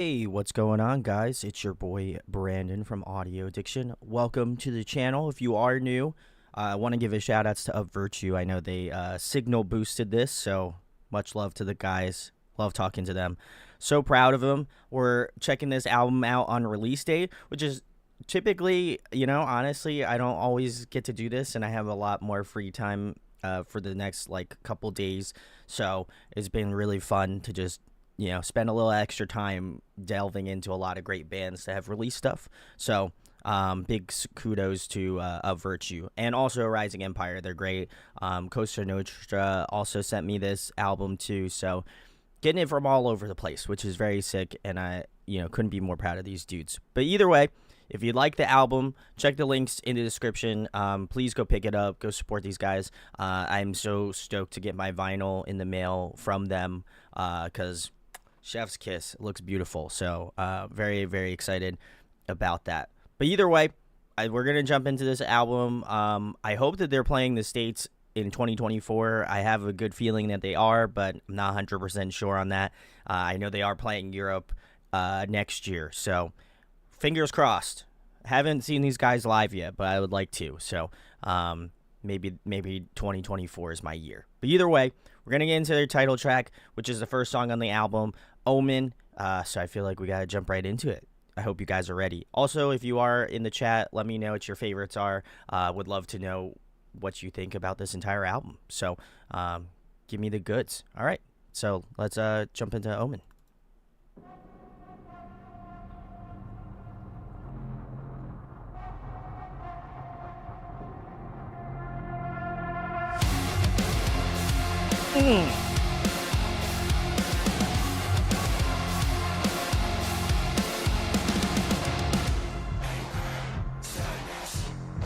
Hey, what's going on, guys? It's your boy Brandon from Audio Addiction. Welcome to the channel. If you are new, I want to give a shout outs to Up Virtue. I know they signal boosted this, so much love to the guys. Love talking to them. So proud of them. We're checking this album out on release date, which is typically, honestly, I don't always get to do this, and I have a lot more free time for the next couple days. So it's been really fun to just spend a little extra time delving into a lot of great bands that have released stuff. So, big kudos to Virtue and also Rising Empire. They're great. Costa Nostra also sent me this album too. So, getting it from all over the place, which is very sick. And I, couldn't be more proud of these dudes. But either way, if you like the album, check the links in the description. Please go pick it up. Go support these guys. I'm so stoked to get my vinyl in the mail from them because Chef's Kiss. It looks beautiful. So very, very excited about that. But either way, we're going to jump into this album. I hope that they're playing the States in 2024. I have a good feeling that they are, but I'm not 100% sure on that. I know they are playing Europe next year. So fingers crossed. Haven't seen these guys live yet, but I would like to. So maybe 2024 is my year. But either way, we're going to get into their title track, which is the first song on the album, Omen. So I feel like we got to jump right into it. I hope you guys are ready. Also, if you are in the chat, let me know what your favorites are. Would love to know what you think about this entire album. So give me the goods. All right. So let's jump into Omen.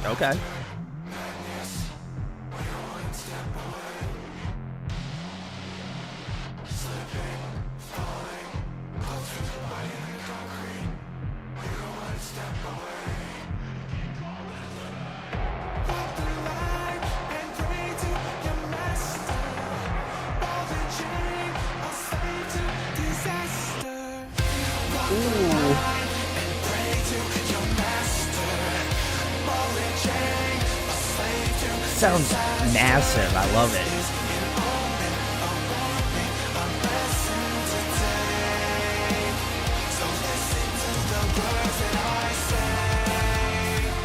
Okay. Sounds massive. I love it.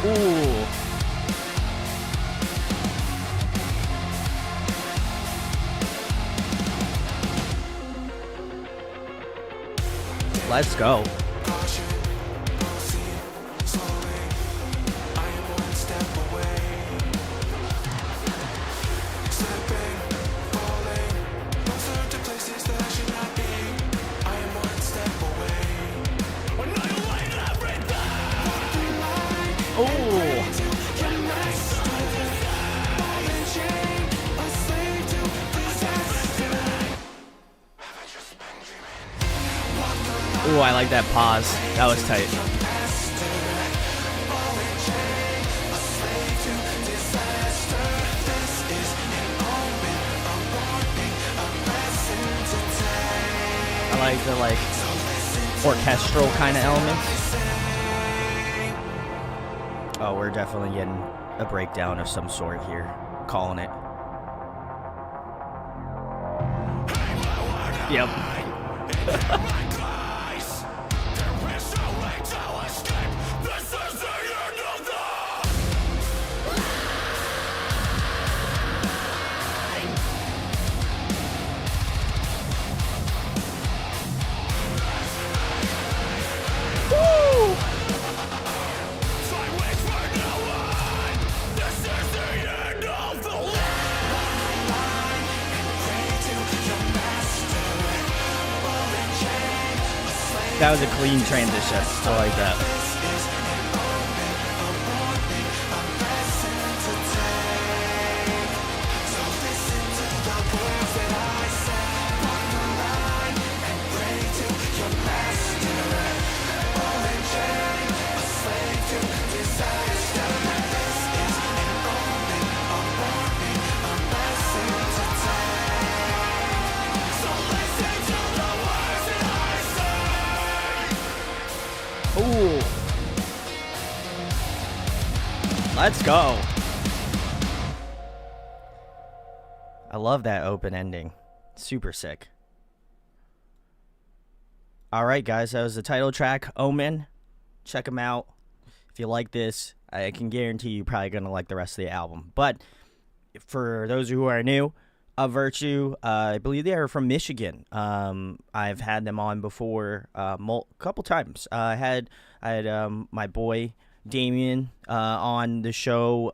Ooh. Let's go. Ooh, I like that pause. That was tight. I like the orchestral kind of elements. Oh, we're definitely getting a breakdown of some sort here. Calling it. Yep. That was a clean transition. I like that. Let's go. I love that open ending. Super sick. All right, guys, that was the title track, Omen. Check them out. If you like this, I can guarantee you're probably going to like the rest of the album. But for those who are new, Of Virtue, I believe they are from Michigan. I've had them on before a couple times. I had my boy Damien on the show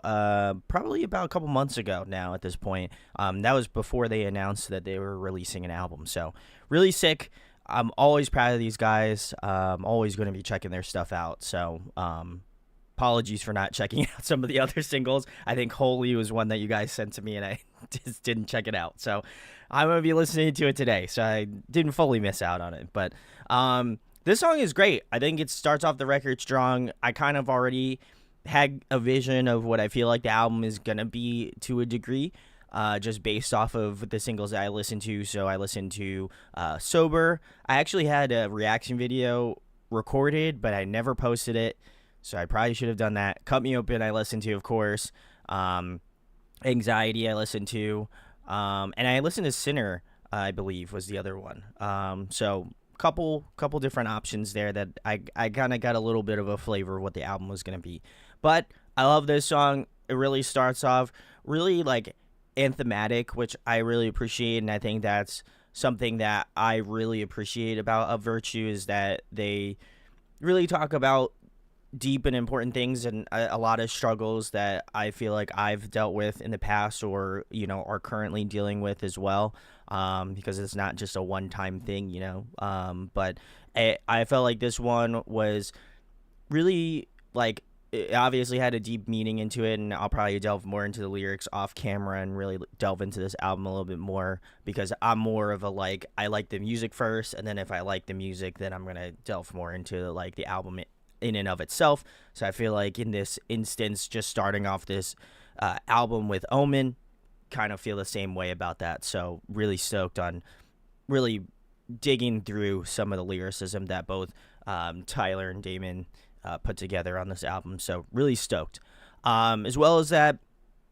probably about a couple months ago now at this point. That was before they announced that they were releasing an album. So really sick. I'm always proud of these guys. I'm always going to be checking their stuff out. So apologies for not checking out some of the other singles. I think Holy was one that you guys sent to me, and I just didn't check it out. So I'm going to be listening to it today. So I didn't fully miss out on it. But this song is great. I think it starts off the record strong. I kind of already had a vision of what I feel like the album is going to be to a degree. Just based off of the singles that I listened to. So I listened to Sober. I actually had a reaction video recorded, but I never posted it. So I probably should have done that. Cut Me Open I listened to, of course. Anxiety I listened to. And I listened to Sinner, I believe, was the other one. So couple different options there that I kind of got a little bit of a flavor of what the album was going to be. But I love this song. It really starts off really like anthematic, which I really appreciate, and I think that's something that I really appreciate about Of Virtue is that they really talk about deep and important things and a lot of struggles that I feel like I've dealt with in the past or, you know, are currently dealing with as well, because it's not just a one-time thing, you know, but I felt like this one was really like it obviously had a deep meaning into it, and I'll probably delve more into the lyrics off camera and really delve into this album a little bit more because I'm more of a like I like the music first, and then if I like the music, then I'm gonna delve more into like the album in and of itself. So I feel like in this instance, just starting off this album with Omen, kind of feel the same way about that. So really stoked on really digging through some of the lyricism that both Tyler and Damon put together on this album. So really stoked. As well as that,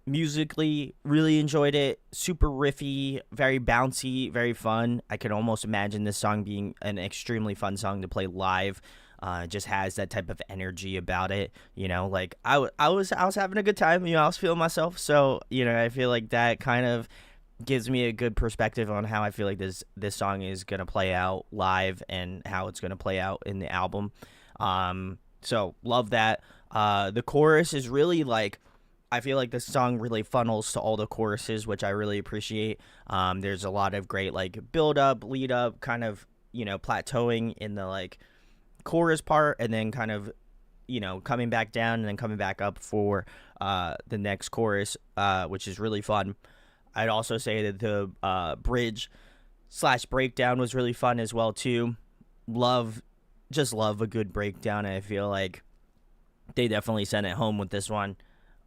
musically, really enjoyed it. Super riffy, very bouncy, very fun. I could almost imagine this song being an extremely fun song to play live. It just has that type of energy about it, you know, like I was having a good time, you know, I was feeling myself. So, you know, I feel like that kind of gives me a good perspective on how I feel like this song is going to play out live and how it's going to play out in the album. So love that. The chorus is really like, I feel like this song really funnels to all the choruses, which I really appreciate. There's a lot of great like build up, lead up, kind of, you know, plateauing in the like chorus part, and then kind of, you know, coming back down and then coming back up for the next chorus, which is really fun. I'd also say that the bridge / breakdown was really fun as well too. Just love a good breakdown, and I feel like they definitely sent it home with this one.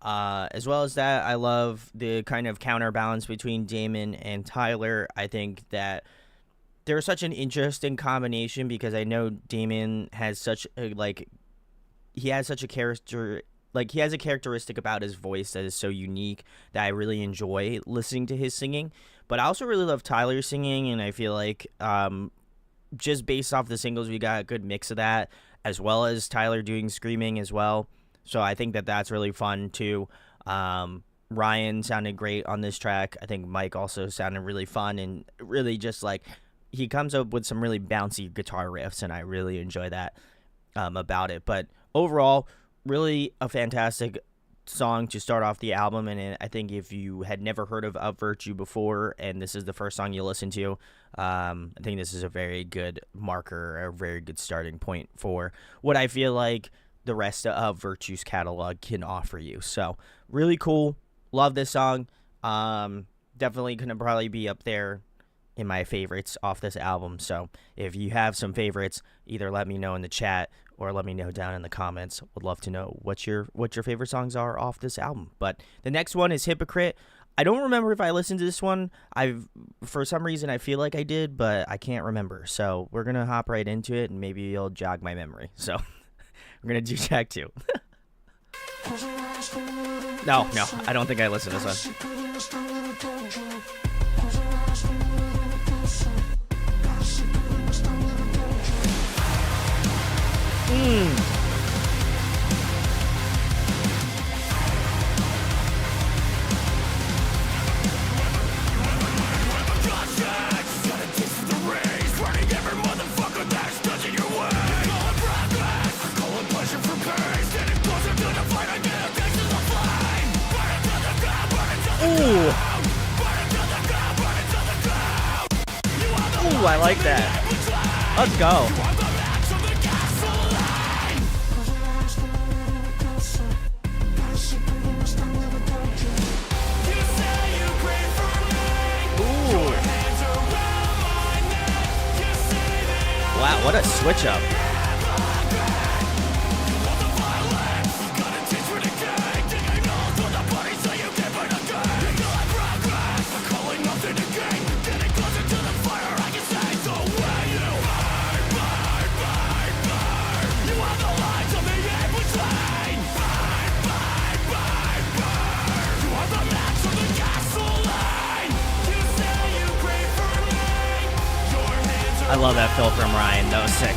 As well as that, I love the kind of counterbalance between Damon and Tyler. I think that they're such an interesting combination because I know Damon has such a he has a characteristic about his voice that is so unique that I really enjoy listening to his singing. But I also really love Tyler's singing, and I feel like just based off the singles, we got a good mix of that, as well as Tyler doing screaming as well. So I think that that's really fun too. Ryan sounded great on this track. I think Mike also sounded really fun, and really just like he comes up with some really bouncy guitar riffs, and I really enjoy that about it. But overall, really a fantastic song to start off the album, and I think if you had never heard of Virtue before and this is the first song you listen to, I think this is a very good marker, a very good starting point for what I feel like the rest of Virtue's catalog can offer you. So really cool. Love this song. Definitely gonna probably be up there in my favorites off this album. So if you have some favorites, either let me know in the chat or let me know down in the comments. Would love to know what your favorite songs are off this album. But the next one is Hypocrite. I don't remember if I listened to this one. For some reason I feel like I did, but I can't remember. So we're gonna hop right into it, and maybe you'll jog my memory. So we're gonna do track 2. No, I don't think I listened to this one. Ooh, I like that. Let's go. Ooh. Wow, what a switch up. I love that fill from Ryan. That was sick.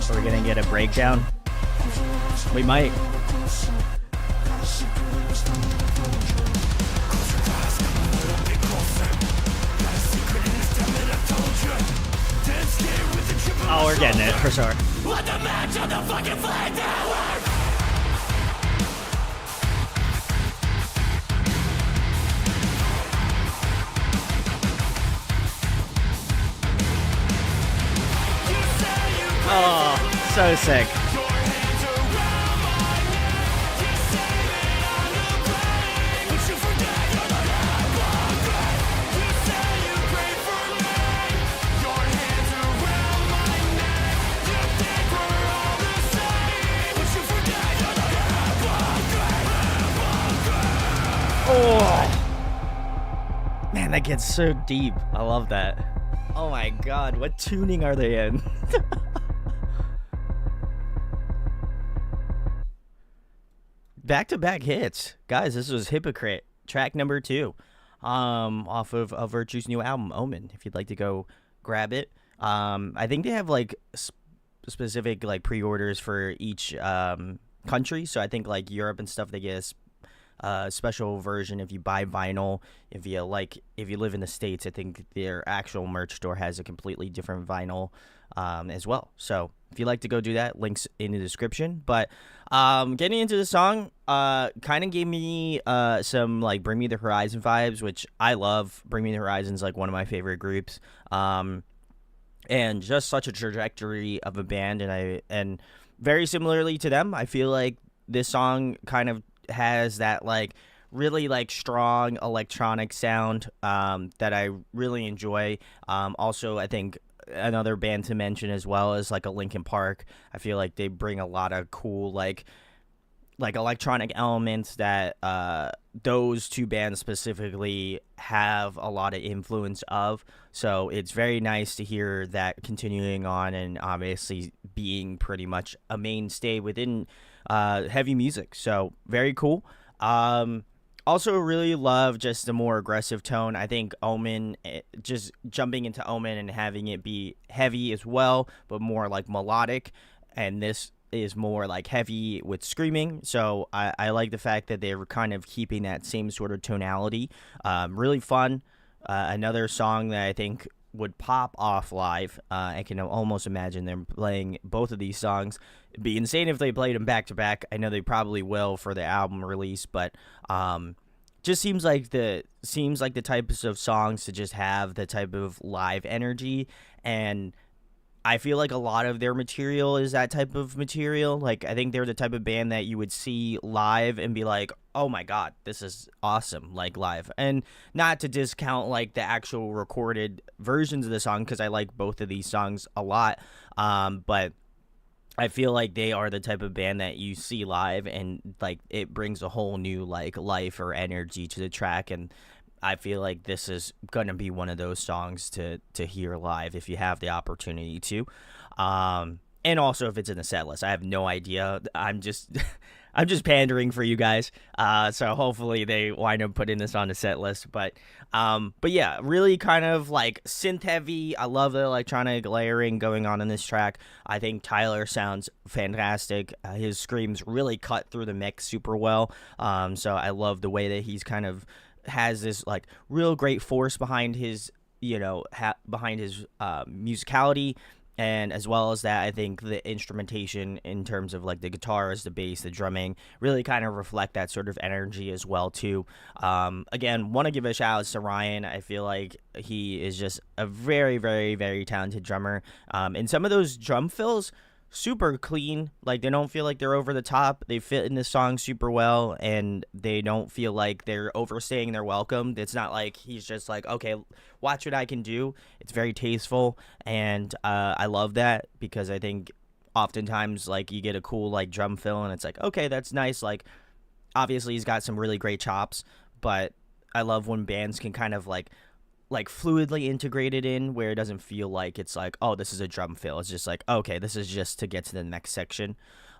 We're gonna get a breakdown. We might. Oh, we're getting it for sure. Oh, so sick. Oh, man, that gets so deep. I love that. Oh my god, what tuning are they in? Back-to-back hits. Guys, this was Hypocrite, track number 2, off of Virtue's new album, Omen, if you'd like to go grab it. I think they have, like, specific, like, pre-orders for each country, so I think, like, Europe and stuff, they get a special version if you buy vinyl. If you live in the States, I think their actual merch store has a completely different vinyl as well. So if you'd like to go do that, links in the description. But getting into the song, kind of gave me some like Bring Me the Horizon vibes, which I love. Bring Me the Horizon is like one of my favorite groups, and just such a trajectory of a band. And very similarly to them, I feel like this song kind of has that like really like strong electronic sound that I really enjoy. Also, I think another band to mention as well is like a Linkin Park. I feel like they bring a lot of cool like electronic elements that those two bands specifically have a lot of influence of. So it's very nice to hear that continuing on and obviously being pretty much a mainstay within heavy music. So very cool. Also really love just the more aggressive tone. I think Omen, just jumping into Omen and having it be heavy as well, but more like melodic. And this is more like heavy with screaming. So I like the fact that they're kind of keeping that same sort of tonality. Really fun. Another song that I think would pop off live. I can almost imagine them playing both of these songs. It'd be insane if they played them back to back. I know they probably will for the album release, but just seems like the types of songs to just have the type of live energy. And I feel like a lot of their material is that type of material. Like, I think they're the type of band that you would see live and be like, oh my god, this is awesome, like live. And not to discount like the actual recorded versions of the song, because I like both of these songs a lot, but I feel like they are the type of band that you see live and like it brings a whole new like life or energy to the track. And I feel like this is gonna be one of those songs to hear live if you have the opportunity to. And also if it's in the set list. I have no idea. I'm just I'm just pandering for you guys. So hopefully they wind up putting this on the set list. But yeah, really kind of like synth heavy. I love the electronic layering going on in this track. I think Tyler sounds fantastic. His screams really cut through the mix super well. So I love the way that he's kind of has this like real great force behind his, behind his musicality. And as well as that, I think the instrumentation in terms of like the guitars, the bass, the drumming really kind of reflect that sort of energy as well too. Again, want to give a shout out to Ryan. I feel like he is just a very, very, very talented drummer. And some of those drum fills, super clean. Like they don't feel like they're over the top. They fit in the song super well, and they don't feel like they're overstaying their welcome. It's not like he's just like, okay, watch what I can do. It's very tasteful, and I love that, because I think oftentimes like you get a cool like drum fill and it's like, okay, that's nice. Like obviously he's got some really great chops, but I love when bands can kind of like fluidly integrated in where it doesn't feel like it's like, oh, this is a drum fill. It's just like, okay, this is just to get to the next section.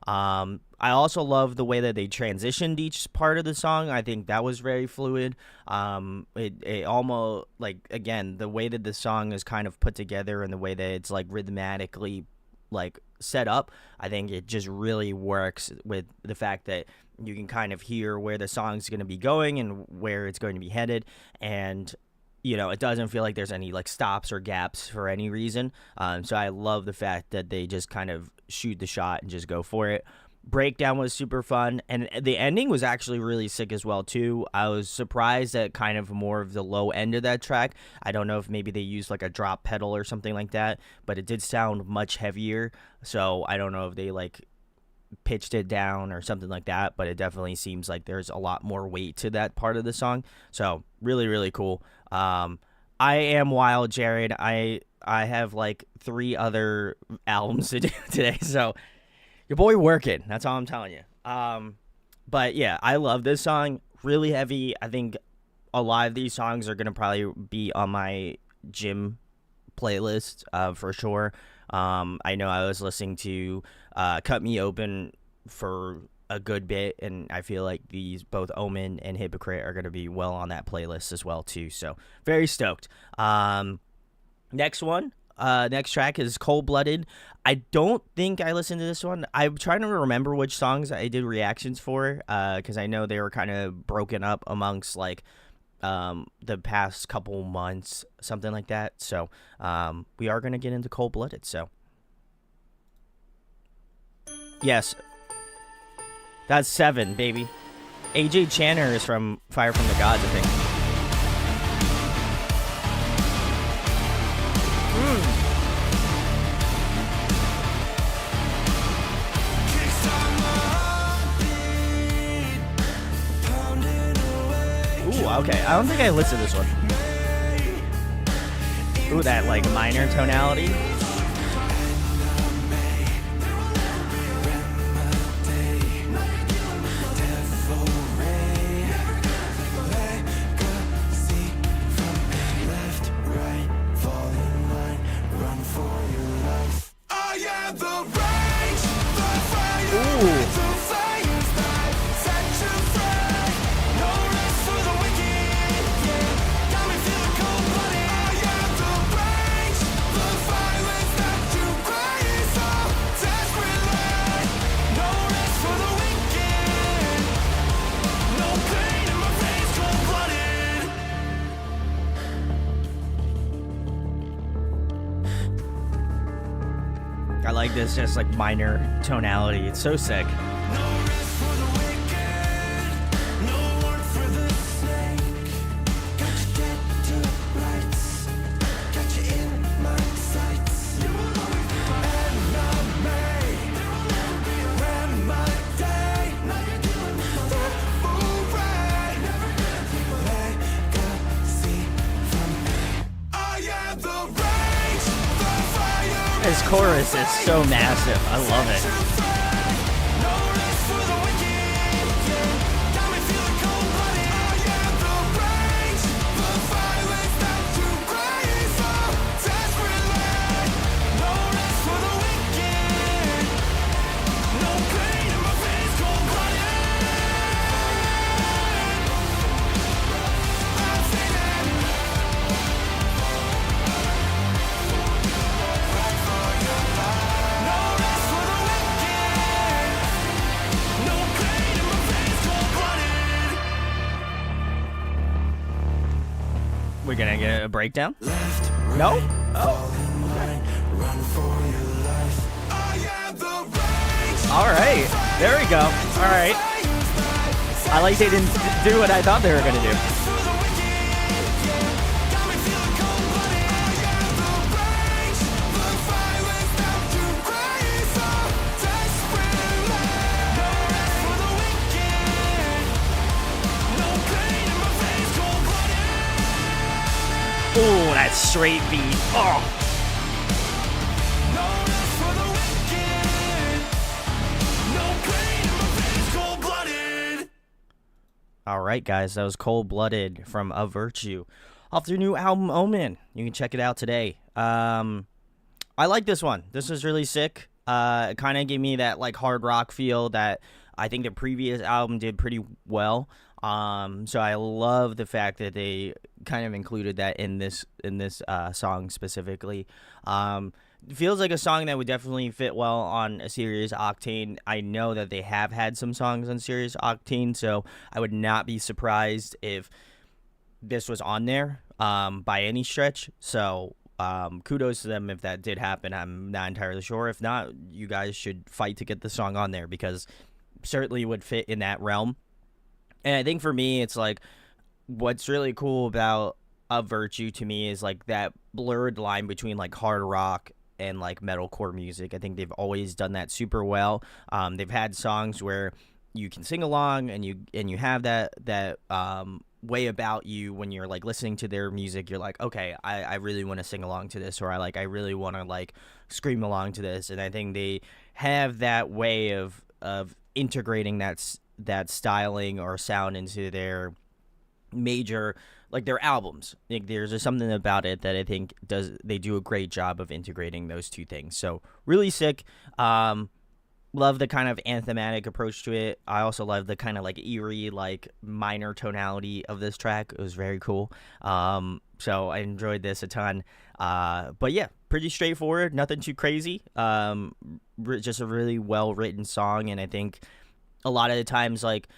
I also love the way that they transitioned each part of the song. I think that was very fluid. It almost like, again, the way that the song is kind of put together and the way that it's like rhythmatically like set up, I think it just really works with the fact that you can kind of hear where the song's going to be going and where it's going to be headed. And it doesn't feel like there's any like stops or gaps for any reason. So I love the fact that they just kind of shoot the shot and just go for it. Breakdown was super fun, and the ending was actually really sick as well too. I was surprised at kind of more of the low end of that track. I don't know if maybe they used like a drop pedal or something like that, but it did sound much heavier. So I don't know if they like pitched it down or something like that, but it definitely seems like there's a lot more weight to that part of the song. So really, really cool. I am Wild Jared. I have like 3 other albums to do today, so your boy working. That's all I'm telling you. But yeah, I love this song. Really heavy. I think a lot of these songs are gonna probably be on my gym playlist for sure. I know I was listening to Cut Me Open for a good bit, and I feel like these both Omen and Hypocrite are going to be well on that playlist as well too, so very stoked. Next track is Cold Blooded. I don't think I listened to this one. I'm trying to remember which songs I did reactions for, because I know they were kind of broken up amongst like the past couple months, something like that. So we are going to get into Cold Blooded. So yes, that's 7, baby. AJ Channer is from Fire from the Gods, I think. Ooh, okay. I don't think I listened to this one. Ooh, that like minor tonality. I like this just like minor tonality. It's so sick. This chorus is so massive. I love it. We're gonna get a breakdown? No? Oh. Alright, there we go. Alright. I like they didn't do what I thought they were gonna do. Oh, that straight beat. Oh. All right, guys, that was Cold Blooded from Of Virtue off their new album Omen. You can check it out today. I like this one. This was really sick. It kind of gave me that like hard rock feel that I think the previous album did pretty well. So I love the fact that they kind of included that in this song specifically. It feels like a song that would definitely fit well on a Serious Octane. I know that they have had some songs on Serious Octane, so I would not be surprised if this was on there by any stretch. So kudos to them if that did happen. I'm not entirely sure. If not, you guys should fight to get the song on there because it certainly would fit in that realm. And I think for me, it's like what's really cool about Of Virtue to me is like that blurred line between like hard rock and like metalcore music. I think they've always done that super well. They've had songs where you can sing along and you have that way about you when you're like listening to their music. You're like, okay, I really want to sing along to this, or I really want to like scream along to this. And I think they have that way of integrating that styling or sound into their major, like their albums. Like there's just something about it that I think they do a great job of integrating those two things. So really sick. Love the kind of anthematic approach to it. I also love the kind of like eerie, like minor tonality of this track. It was very cool. So I enjoyed this a ton. But yeah, pretty straightforward, nothing too crazy. Just a really well written song, and I think a lot of the times, like,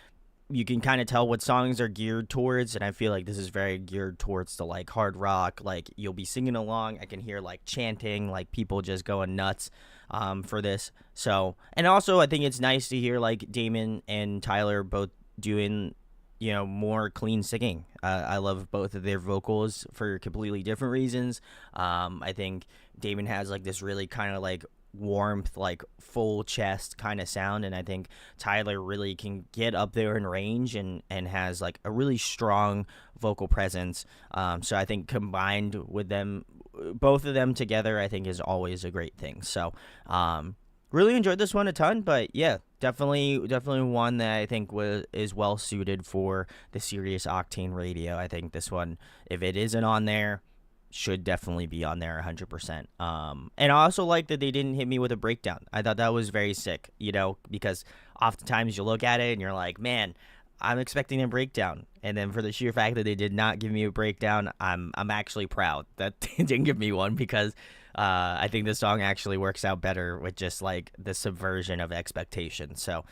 you can kind of tell what songs are geared towards, and I feel like this is very geared towards the, like, hard rock. Like, you'll be singing along. I can hear, like, chanting, like, people just going nuts for this. So, and also, I think it's nice to hear, like, Damon and Tyler both doing, you know, more clean singing. I love both of their vocals for completely different reasons. I think Damon has, like, this really kind of, like, warmth, like full chest kind of sound, and I think Tyler really can get up there in range and has like a really strong vocal presence. So I think combined with them, both of them together, I think is always a great thing. So really enjoyed this one a ton. But yeah, definitely one that I think is well suited for the Serious Octane radio. I think this one, if it isn't on there, should definitely be on there 100%. And I also like that they didn't hit me with a breakdown. I thought that was very sick, you know, because oftentimes you look at it and you're like, man, I'm expecting a breakdown. And then for the sheer fact that they did not give me a breakdown, I'm actually proud that they didn't give me one, because I think the song actually works out better with just like the subversion of expectations. So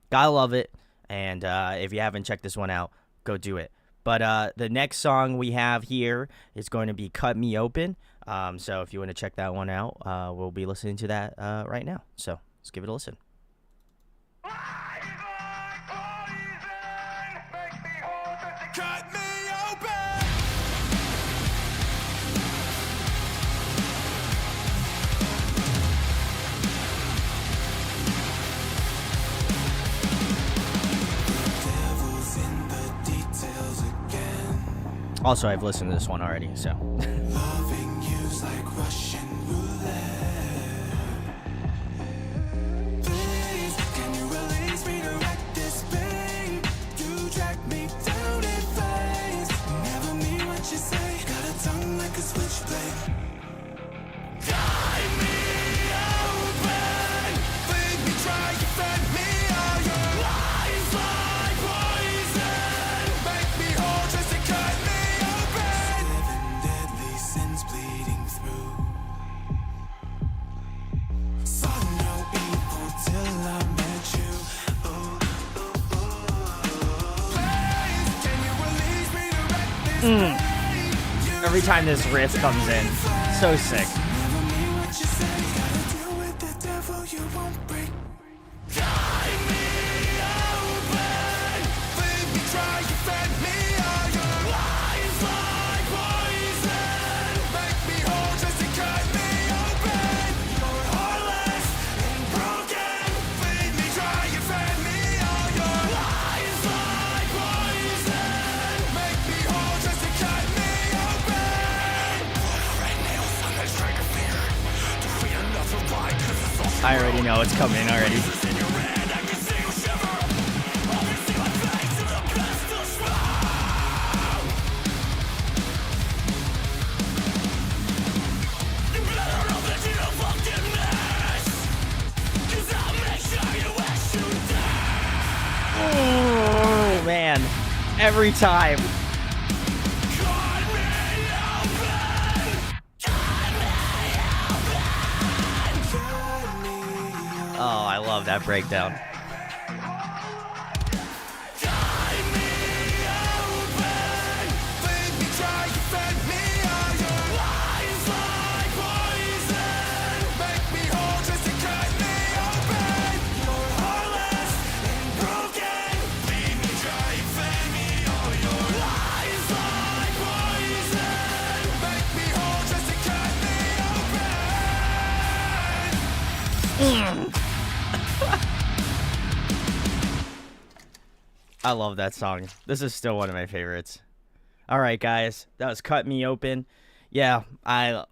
gotta love it. And if you haven't checked this one out, go do it. But the next song we have here is going to be Cut Me Open. So if you want to check that one out, we'll be listening to that right now. So let's give it a listen. Cut me open! Also, I've listened to this one already, so. Loving you's like Russian roulette. every time this riff comes in. So sick. I already know it's coming already. Oh man, every time. Oh, I love that breakdown. I love that song. This is still one of my favorites. All right, guys, that was Cut Me Open. Yeah, I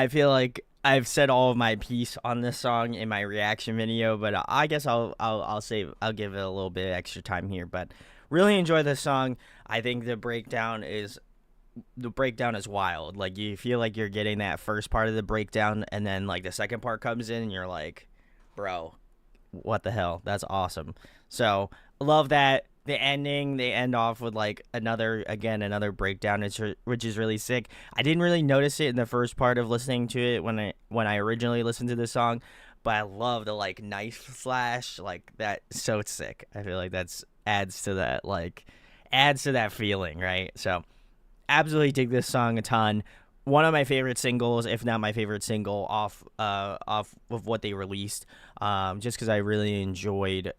feel like I've said all of my piece on this song in my reaction video, but I guess I'll give it a little bit extra time here. But really enjoy this song. I think the breakdown is wild. Like, you feel like you're getting that first part of the breakdown, and then like the second part comes in, and you're like, bro, what the hell? That's awesome. So love that. The ending, they end off with like another breakdown, which is really sick. I didn't really notice it in the first part of listening to it when I originally listened to the song, but I love the like knife flash, like that. So it's sick. I feel like that's adds to that feeling, right? So absolutely dig this song a ton. One of my favorite singles, if not my favorite single off of what they released, just because I really enjoyed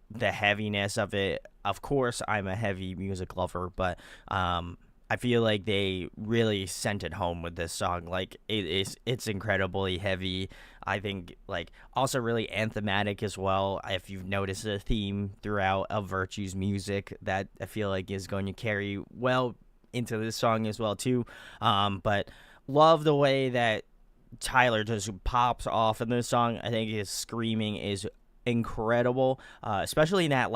the heaviness of it. Of course, I'm a heavy music lover, but I feel like they really sent it home with this song. Like, it's incredibly heavy. I think, like, also really anthematic as well. If you've noticed a theme throughout of Virtue's music that I feel like is going to carry well into this song as well too. But love the way that Tyler just pops off in this song. I think his screaming is incredible, especially in that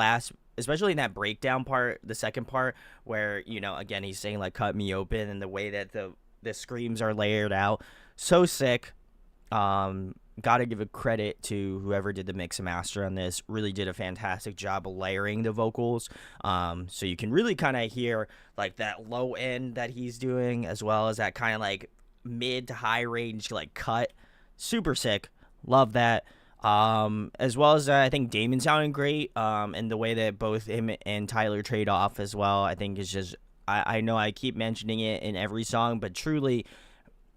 breakdown part, the second part, where, you know, again, he's saying like cut me open, and the way that the screams are layered out, so sick. Gotta give a credit to whoever did the mix and master on this. Really did a fantastic job of layering the vocals, so you can really kind of hear like that low end that he's doing, as well as that kind of like mid to high range like cut. Super sick. Love that. As well as I think Damon sounded great, and the way that both him and Tyler trade off as well, I think is just, I know I keep mentioning it in every song, but truly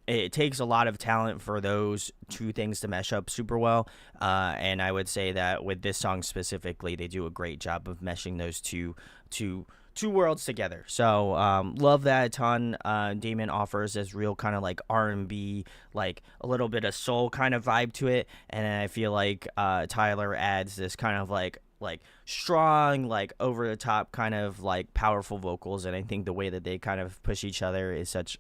it takes a lot of talent for those two things to mesh up super well, and I would say that with this song specifically, they do a great job of meshing those two worlds together. So love that a ton. Damon offers this real kind of like R&B, like a little bit of soul kind of vibe to it, and I feel like Tyler adds this kind of like strong, like over the top kind of like powerful vocals, and I think the way that they kind of push each other is such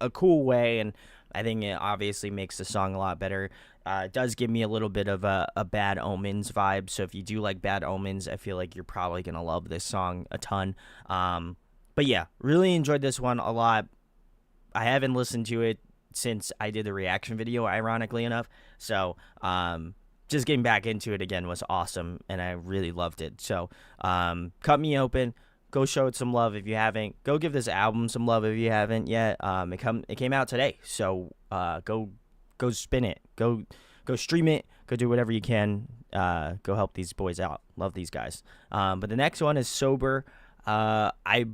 a cool way, and I think it obviously makes the song a lot better. It does give me a little bit of a Bad Omens vibe, so if you do like Bad Omens, I feel like you're probably going to love this song a ton. But yeah, really enjoyed this one a lot. I haven't listened to it since I did the reaction video, ironically enough, so just getting back into it again was awesome, and I really loved it. So Cut Me Open. Go show it some love if you haven't. Go give this album some love if you haven't yet. It came out today, so go spin it. Go stream it. Go do whatever you can. Go help these boys out. Love these guys. But the next one is Sober. I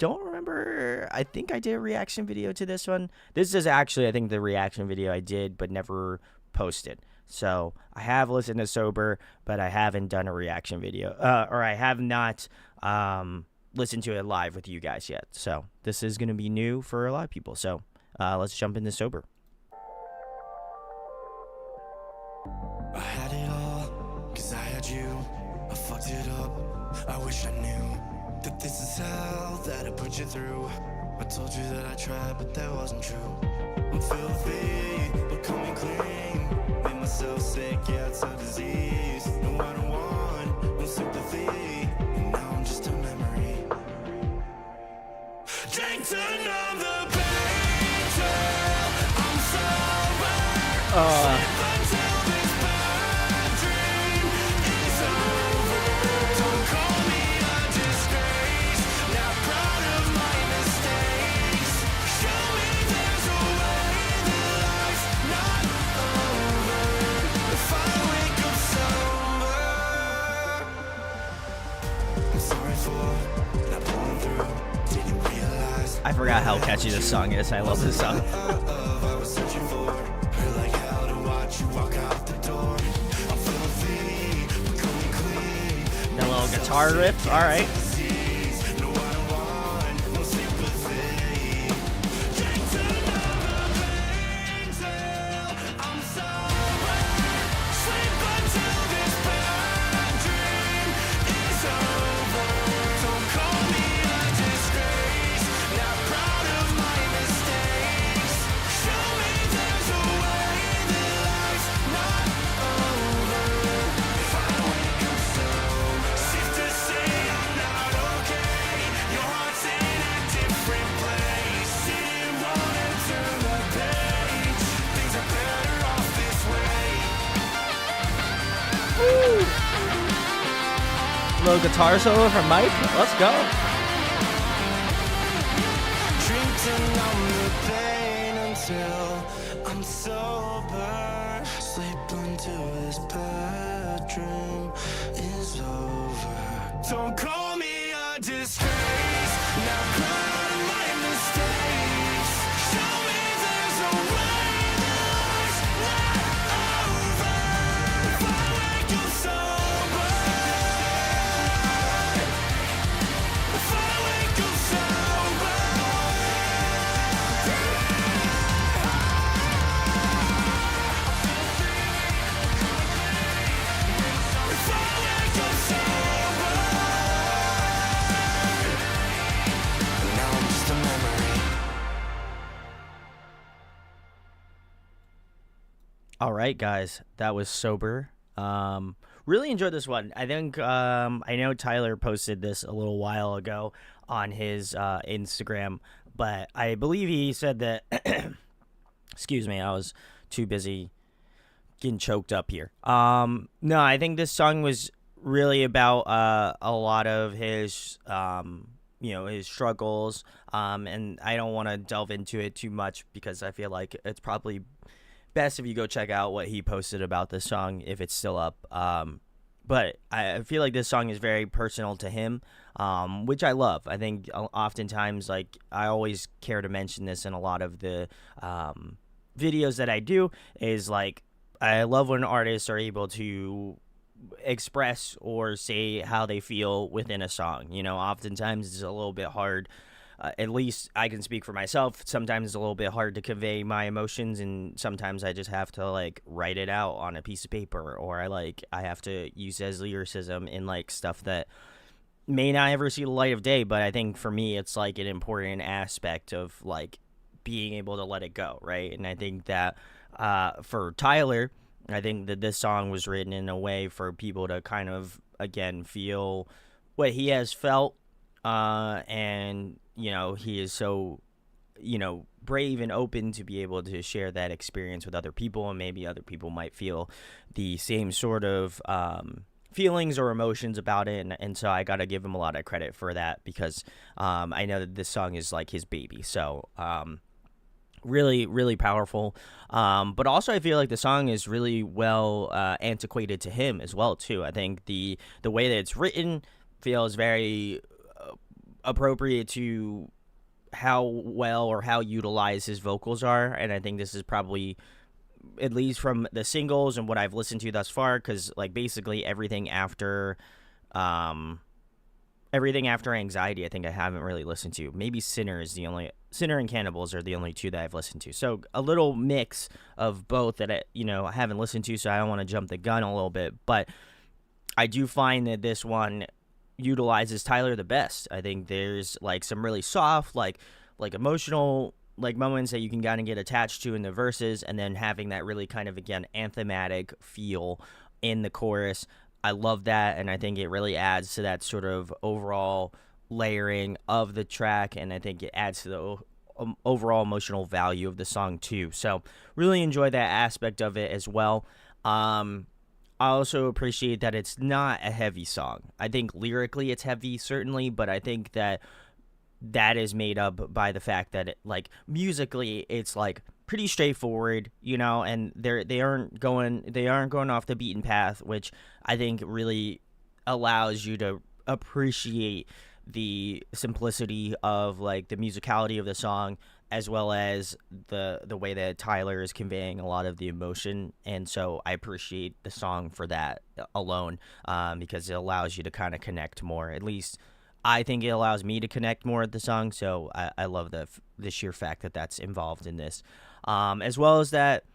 don't remember. I think I did a reaction video to this one. This is actually, I think, the reaction video I did but never posted. So I have listened to Sober, but I haven't done a reaction video, or I have not listened to it live with you guys yet. So this is going to be new for a lot of people. So let's jump into Sober. I had it all, cause I had you. I fucked it up, I wish I knew that this is hell that I put you through. I told you that I tried, but that wasn't true. I'm filthy, but coming clean. Made myself sick, yeah, it's a disease. No, I don't want no sympathy, and now I'm just a memory. Drink to numb the pain till I'm sober. I forgot how catchy this song is. I love this song. That little guitar riff, all right. Little guitar solo from Mike. Let's go. Drinking on the pain until I'm sober. Sleep until this bedroom is over. Don't call me a disgrace. Now proud of my mistakes. Show me there's a way that life's not over. If I wake up sober. All right, guys, that was Sober. Really enjoyed this one. I think I know Tyler posted this a little while ago on his Instagram, but I believe he said that excuse me, I was too busy getting choked up here. No, I think this song was really about a lot of his his struggles, and I don't want to delve into it too much because I feel like it's probably best if you go check out what he posted about this song if it's still up. But I feel like this song is very personal to him, which I love. I think oftentimes, like, I always care to mention this in a lot of the videos that I do, is like, I love when artists are able to express or say how they feel within a song. You know, oftentimes it's a little bit hard. At least I can speak for myself. Sometimes it's a little bit hard to convey my emotions, and sometimes I just have to like write it out on a piece of paper, or I have to use it as lyricism in like stuff that may not ever see the light of day. But I think for me, it's like an important aspect of like being able to let it go, right? And I think that for Tyler, I think that this song was written in a way for people to kind of again feel what he has felt, and you know, he is so, you know, brave and open to be able to share that experience with other people, and maybe other people might feel the same sort of feelings or emotions about it, and so I gotta give him a lot of credit for that, because I know that this song is like his baby. So really, really powerful, but also I feel like the song is really well antiquated to him as well too. I think the way that it's written feels very appropriate to how well or how utilized his vocals are. And I think this is probably, at least from the singles and what I've listened to thus far, because like basically everything after Anxiety, I think I haven't really listened to. Maybe Sinner and Cannibals are the only two that I've listened to. So a little mix of both that I haven't listened to, so I don't want to jump the gun a little bit. But I do find that this one utilizes Tyler the best. I think there's like some really soft, like emotional like moments that you can kind of get attached to in the verses, and then having that really kind of, again, anthematic feel in the chorus. I love that, and I think it really adds to that sort of overall layering of the track, and I think it adds to the overall emotional value of the song too. So really enjoy that aspect of it as well. I also appreciate that it's not a heavy song. I think lyrically it's heavy, certainly, but I think that is made up by the fact that musically it's like pretty straightforward, and they aren't going off the beaten path, which I think really allows you to appreciate the simplicity of like the musicality of the song, as well as the way that Tyler is conveying a lot of the emotion. And so I appreciate the song for that alone, because it allows you to kind of connect more. At least I think it allows me to connect more with the song, so I love the sheer fact that that's involved in this. As well as that,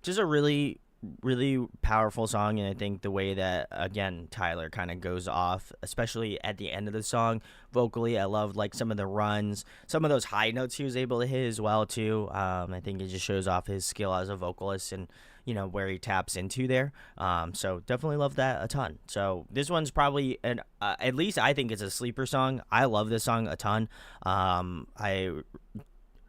just a really, really powerful song, and I think the way that, again, Tyler kind of goes off, especially at the end of the song, vocally, I loved like some of the runs, some of those high notes he was able to hit as well, too. I think it just shows off his skill as a vocalist and where he taps into there. So definitely love that a ton. So this one's probably at least I think it's a sleeper song. I love this song a ton. I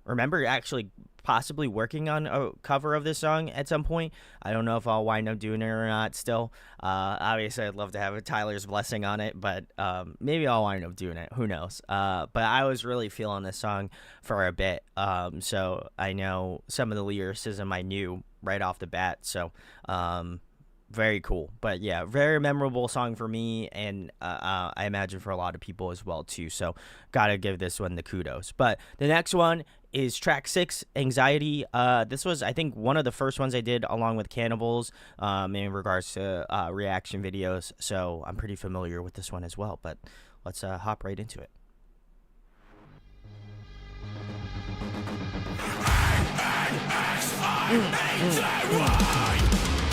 remember actually possibly working on a cover of this song at some point. I don't know if I'll wind up doing it or not still. Obviously I'd love to have a Tyler's blessing on it, but maybe I'll wind up doing it. Who knows? But I was really feeling this song for a bit. So I know some of the lyricism I knew right off the bat. So very cool. But yeah, very memorable song for me, and I imagine for a lot of people as well too. So gotta give this one the kudos. But the next one is track 6, Anxiety. This was, I think, one of the first ones I did along with Cannibals in regards to reaction videos. So I'm pretty familiar with this one as well. But let's hop right into it.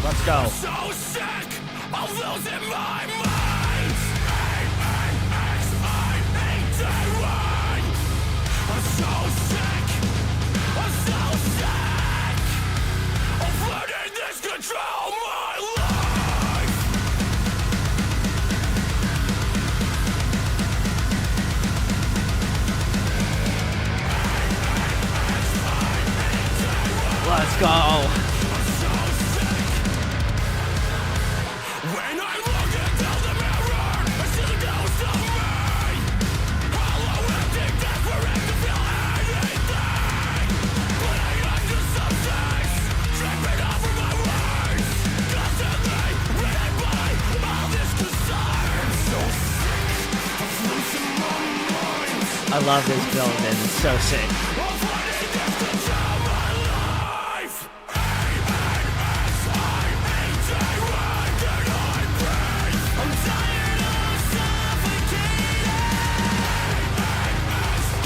Let's go. So sick of losing my mind. I'm so sick. I'm so sick of letting this control my life. Let's go. When I look into the mirror, I see the ghost of me. Hollow, empty, desperate to feel anything. But I am just substance, dripping over my words. Constantly written by all this concern. I'm so sick of losing my mind. I love this build, and it's so sick. Of letting this control my life.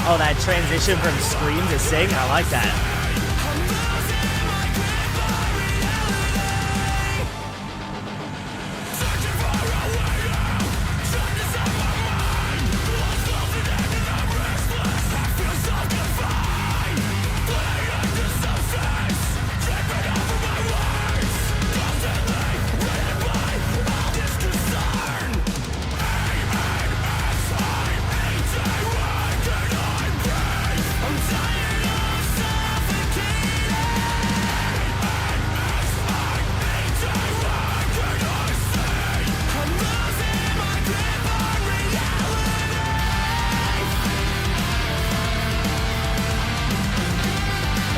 Oh, that transition from scream to sing, I like that.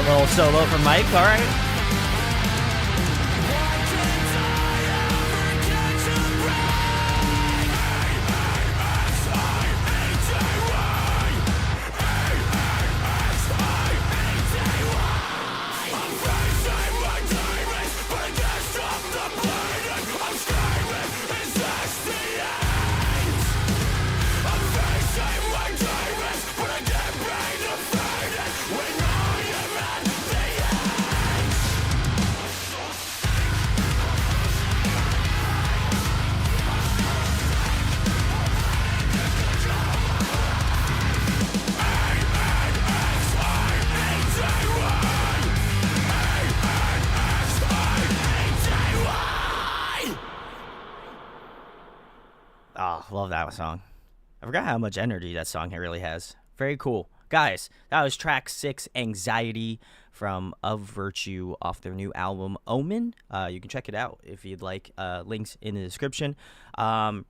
A little solo from Mike, all right. love that song. I forgot how much energy that song really has. Very cool. Guys, that was track 6, Anxiety, from Of Virtue, off their new album, Omen. You can check it out if you'd like. Links in the description.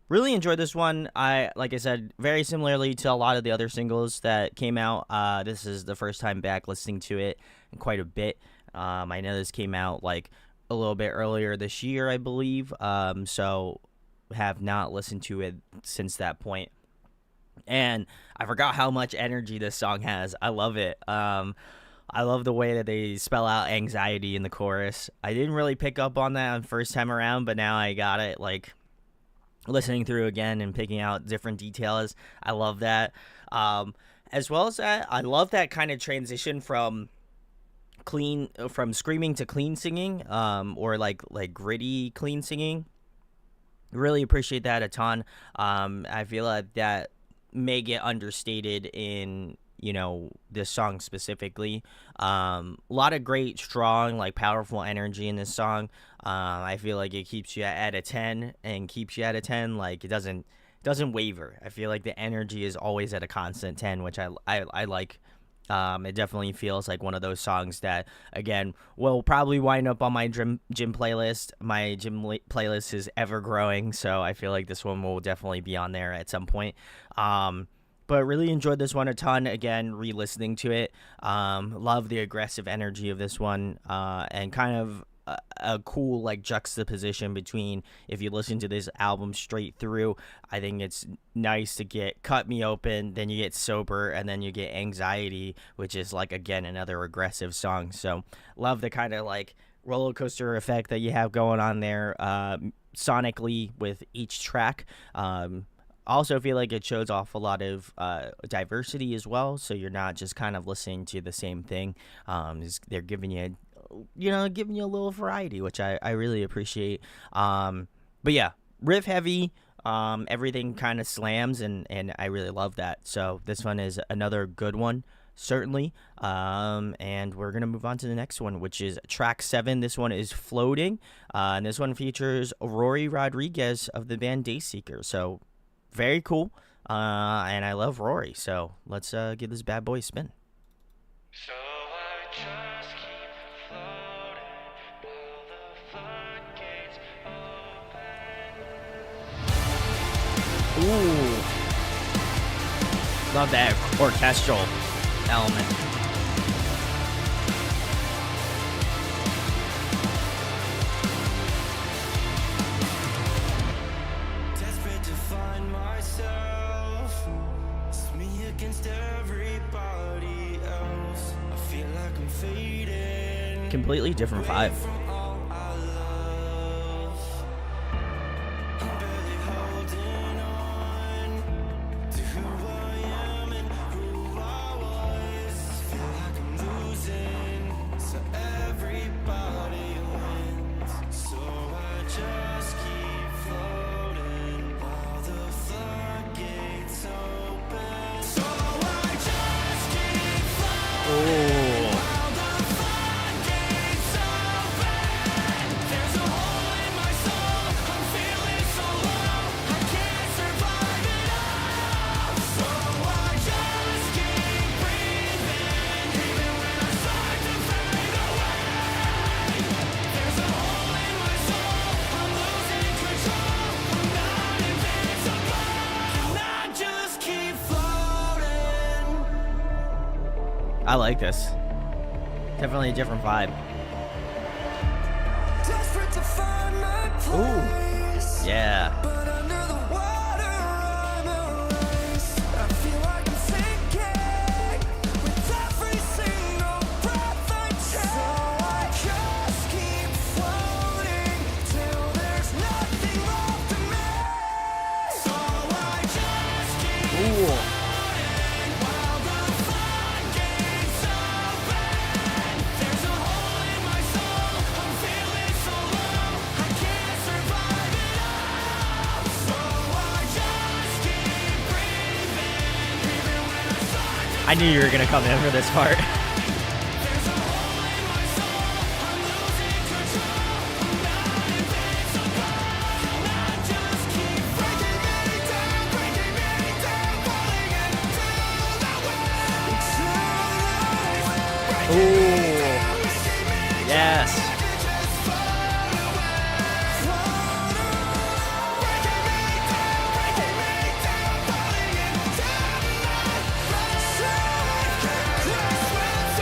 Really enjoyed this one. Like I said, very similarly to a lot of the other singles that came out. This is the first time back listening to it in quite a bit. I know this came out like a little bit earlier this year, I believe. So have not listened to it since that point. And I forgot how much energy this song has. I love it. I love the way that they spell out anxiety in the chorus. I didn't really pick up on that on first time around, but now I got it, like, listening through again and picking out different details. I love that. As well as that, I love that kind of transition from screaming to clean singing, or like gritty clean singing. Really appreciate that a ton. I feel like that may get understated in, you know, this song specifically. A lot of great, strong, like, powerful energy in this song. I feel like it keeps you at a 10 and keeps you at a 10. Like, it doesn't waver. I feel like the energy is always at a constant 10, which I like. It definitely feels like one of those songs that, again, will probably wind up on my gym playlist. My gym playlist is ever growing, so I feel like this one will definitely be on there at some point. But really enjoyed this one a ton. Again, re-listening to it. Love the aggressive energy of this one, and kind of a cool, like, juxtaposition between, if you listen to this album straight through, I think it's nice to get Cut Me Open, then you get Sober, and then you get Anxiety, which is, like, again, another aggressive song. So love the kind of, like, roller coaster effect that you have going on there, sonically, with each track. Also feel like it shows off a lot of diversity as well, so you're not just kind of listening to the same thing. They're giving you a little variety, which I really appreciate. But yeah, riff heavy, everything kind of slams, and I really love that. So this one is another good one, certainly. And we're gonna move on to the next one, which is track 7. This one is Floating, and this one features Rory Rodriguez of the band Dayseeker. So very cool, and I love Rory. So let's give this bad boy a spin. So I just keep floating while the floodgates open. Ooh, love that orchestral element. Desperate to find myself, it's me against everybody else. I feel like I'm fading Completely different vibe. from all I love. I'm barely holding on to who I am and who I was. Feel like I'm losing, so everybody wins. So I just keep floating while the floodgates open. So I just keep floating. Ooh. I like this. Definitely a different vibe. Desperate to find my place. Yeah. But under the water I'm erased. I feel like I'm sinking with every single breath I take. So I just keep floating till there's nothing left of me. So I just keep Ooh. floating while the floodgates open. There's a hole in my soul. I'm feeling so low. I can't survive it all. So I just keep breathing, even when I start to. I knew you were gonna come in for this part. There's a hole in my soul. I'm losing control. I'm not invincible. And I just keep breaking me down. Ooh. Yes.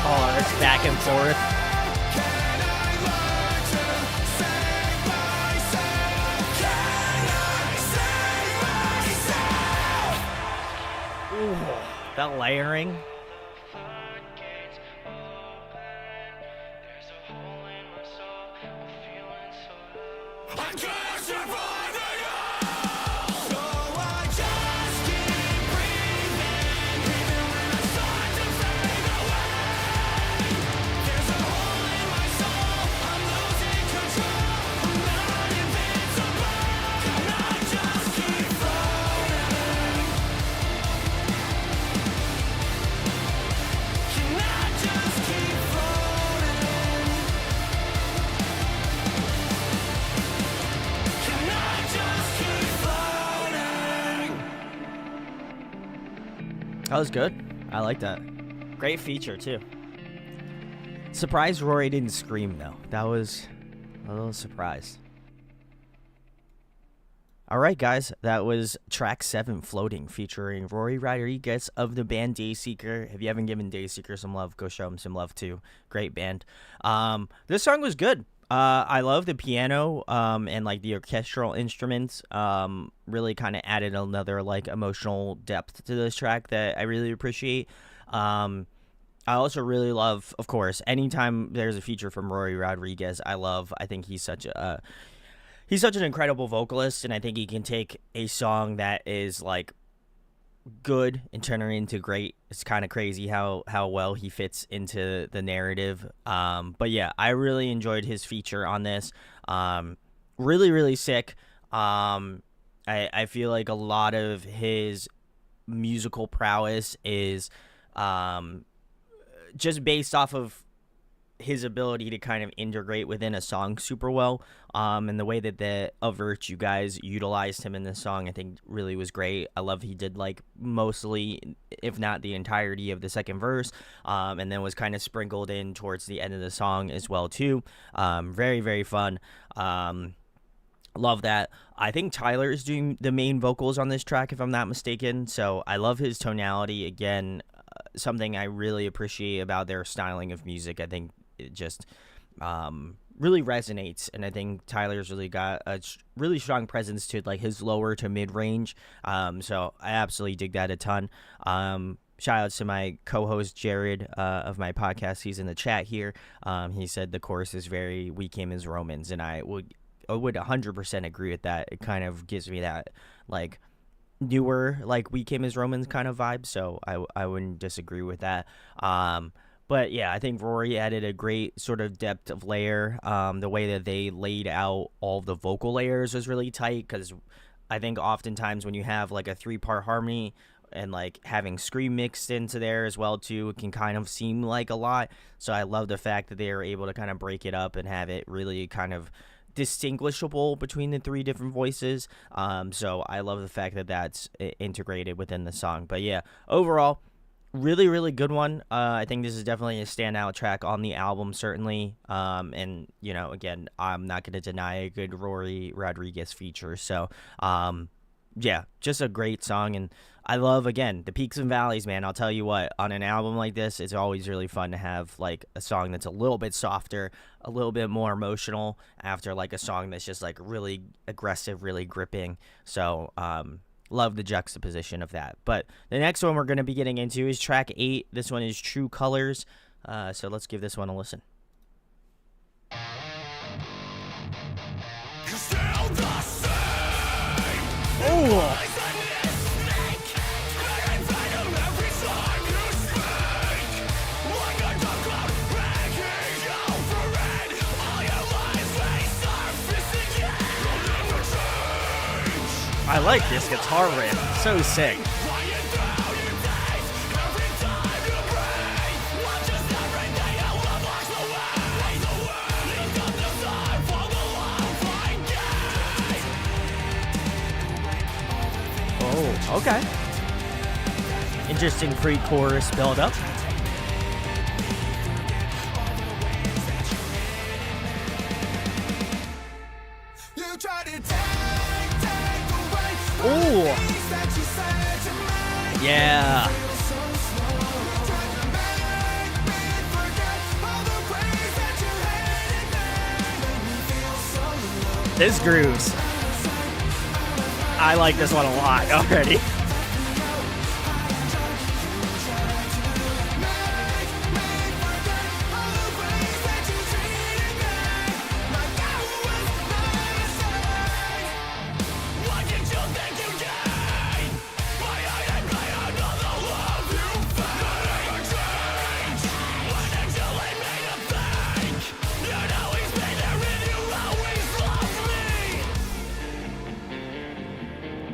Oh, it's back and forth. Ooh, that layering. That was good. I like that. Great feature, too. Surprised Rory didn't scream, though. That was a little surprised. All right, guys. That was track 7, Floating, featuring Rory Rodriguez of the band Dayseeker. If you haven't given Dayseeker some love, go show him some love, too. Great band. This song was good. I love the piano and like the orchestral instruments. Really kind of added another like emotional depth to this track that I really appreciate. I also really love, of course, anytime there's a feature from Rory Rodriguez, I think he's such an incredible vocalist, and I think he can take a song that is like good and turn her into great. It's kind of crazy how well he fits into the narrative. But yeah, I really enjoyed his feature on this. Really, really sick. I feel like a lot of his musical prowess is just based off of his ability to kind of integrate within a song super well, and the way that the Avert you guys utilized him in this song, I think really was great. I love he did like mostly, if not the entirety of the second verse, and then was kind of sprinkled in towards the end of the song as well too. Very, very fun. Love that. I think Tyler is doing the main vocals on this track, if I'm not mistaken, so I love his tonality. Again, something I really appreciate about their styling of music. I think it just really resonates, and I think Tyler's really got a really strong presence to like his lower to mid range. So I absolutely dig that a ton. Shout out to my co-host Jared of my podcast. He's in the chat here. He said the chorus is very "We Came as Romans," and I would 100% agree with that. It kind of gives me that like newer like "We Came as Romans" kind of vibe, so I wouldn't disagree with that. But yeah, I think Rory added a great sort of depth of layer. The way that they laid out all the vocal layers was really tight, because I think oftentimes when you have like a 3-part harmony and like having scream mixed into there as well too, it can kind of seem like a lot. So I love the fact that they are able to kind of break it up and have it really kind of distinguishable between the 3 different voices. So I love the fact that that's integrated within the song. But yeah, overall, really, really good one. I think this is definitely a standout track on the album, certainly. And, you know, again, I'm not going to deny a good Rory Rodriguez feature. So, yeah, just a great song. And I love, again, the peaks and valleys, man. I'll tell you what, on an album like this, it's always really fun to have, like, a song that's a little bit softer, a little bit more emotional after, like, a song that's just, like, really aggressive, really gripping. So, love the juxtaposition of that. But the next one we're going to be getting into is track 8. This one is True Colors. So let's give this one a listen. Oh! I like this guitar riff. So sick. Oh, okay. Interesting pre-chorus build-up. Ooh. Yeah. This grooves. I like this one a lot already.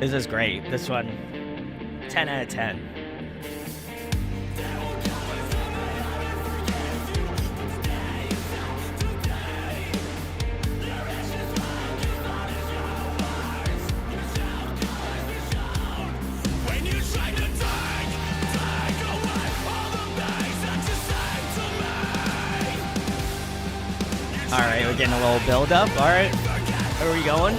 This is great. This one, 10 out of 10. All right, we're getting a little build up. All right, where are we going?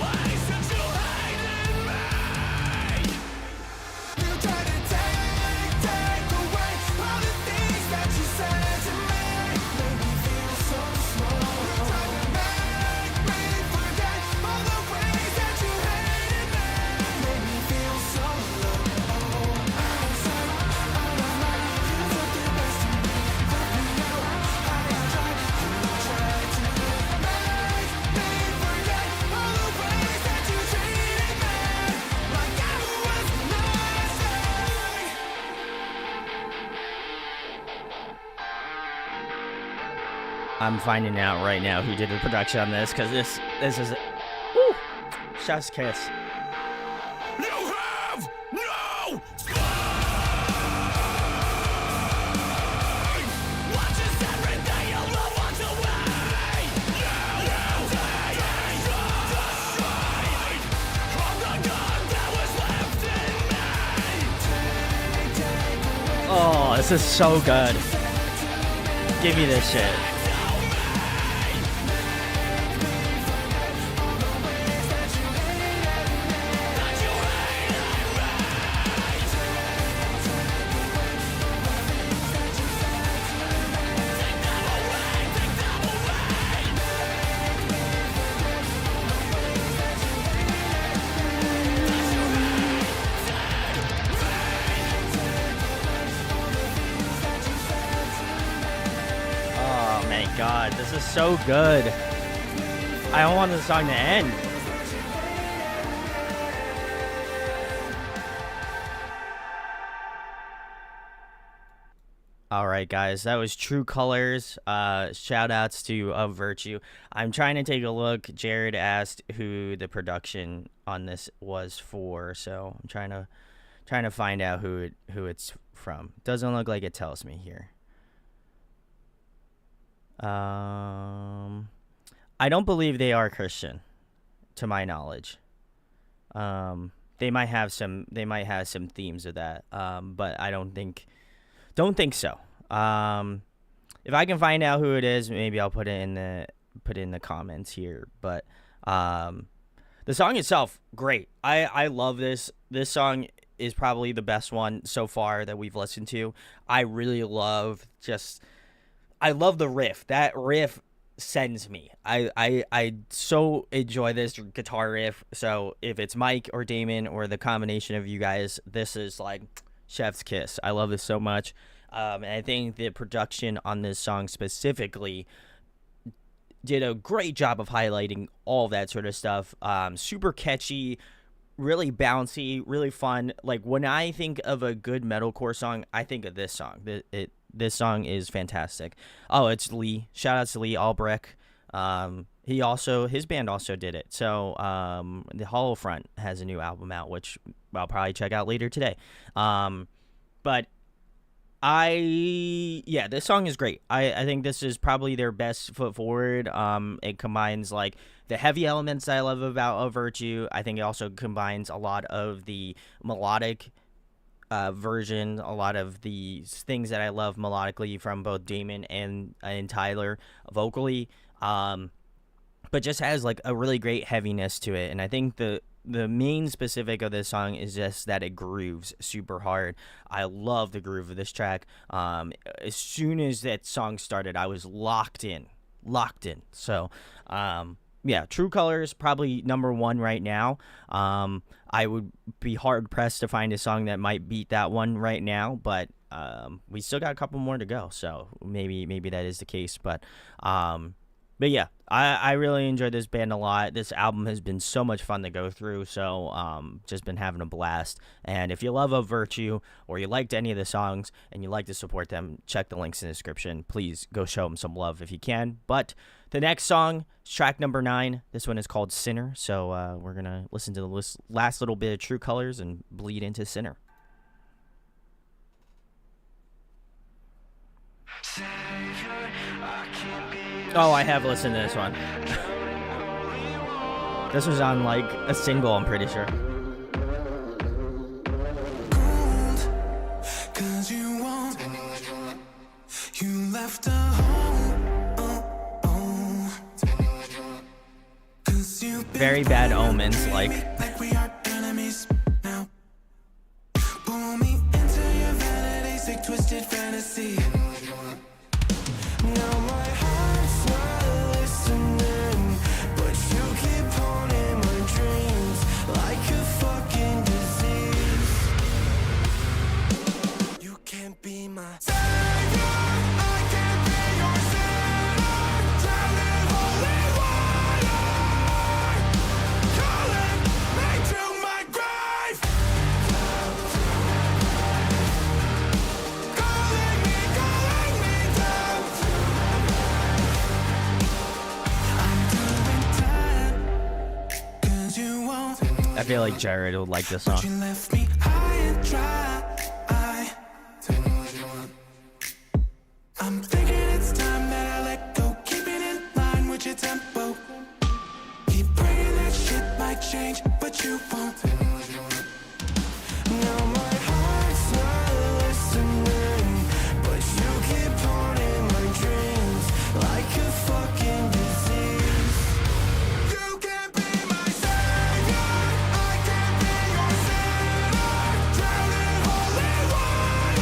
I'm finding out right now who did the production on this, because this is woo, chef's kiss. You have no spine. Watches everything you love wants away. You die destroyed from the God that was left in me. Oh, this is so good. Give me this shit. God, this is so good. I don't want this song to end. All right, guys, that was True Colors. Shout outs to Of Virtue. I'm trying to take a look. Jared asked who the production on this was for, so I'm trying to find out who it's from. Doesn't look like it tells me here. I don't believe they are Christian, to my knowledge. They might have some themes of that. But I don't think so. If I can find out who it is, maybe I'll put it in the comments here. But the song itself, great. I love this. This song is probably the best one so far that we've listened to. I really love I love the riff. That riff sends me. I so enjoy this guitar riff. So if it's Mike or Damon or the combination of you guys, this is like chef's kiss. I love this so much. And I think the production on this song specifically did a great job of highlighting all that sort of stuff. Super catchy, really bouncy, really fun. Like when I think of a good metalcore song, I think of this song. This song is fantastic. Oh, it's Lee. Shout out to Lee Albrecht. His band also did it. So the Hollow Front has a new album out, which I'll probably check out later today. But this song is great. I think this is probably their best foot forward. It combines like the heavy elements I love about Of Virtue. I think it also combines a lot of the melodic version, a lot of the things that I love melodically from both Damon and Tyler vocally, but just has like a really great heaviness to it. And I think the main specific of this song is just that it grooves super hard. I love the groove of this track. As soon as that song started, I was locked in, So, yeah, True Colors probably number one right now. I would be hard pressed to find a song that might beat that one right now, but we still got a couple more to go, so maybe that is the case. But yeah, I really enjoyed this band a lot. This album has been so much fun to go through, so just been having a blast. And if you love Of Virtue or you liked any of the songs and you like to support them, check the links in the description. Please go show them some love if you can. But the next song is track number 9. This one is called Sinner, so we're going to listen to the last little bit of True Colors and bleed into Sinner. Oh, I have listened to this one. This was on like a single, I'm pretty sure. Very bad omens, like. Pull me into your vanity, sick, twisted fantasy. Now my heart's not listening, but you keep haunting my dreams like a fucking disease. You can't be my savior, I can't be your sinner. Drown in holy water, calling me to my grave. Calling me down. I feel like Jared would like this song. You left me high and dry. I'm thinking it's time that I let go, keeping in line with your tempo. Keep praying that shit might change, but you won't. Now my heart's not listening, but you keep haunting my dreams like a fucking disease. You can't be my savior, I can't be your sinner. Drown in holy water,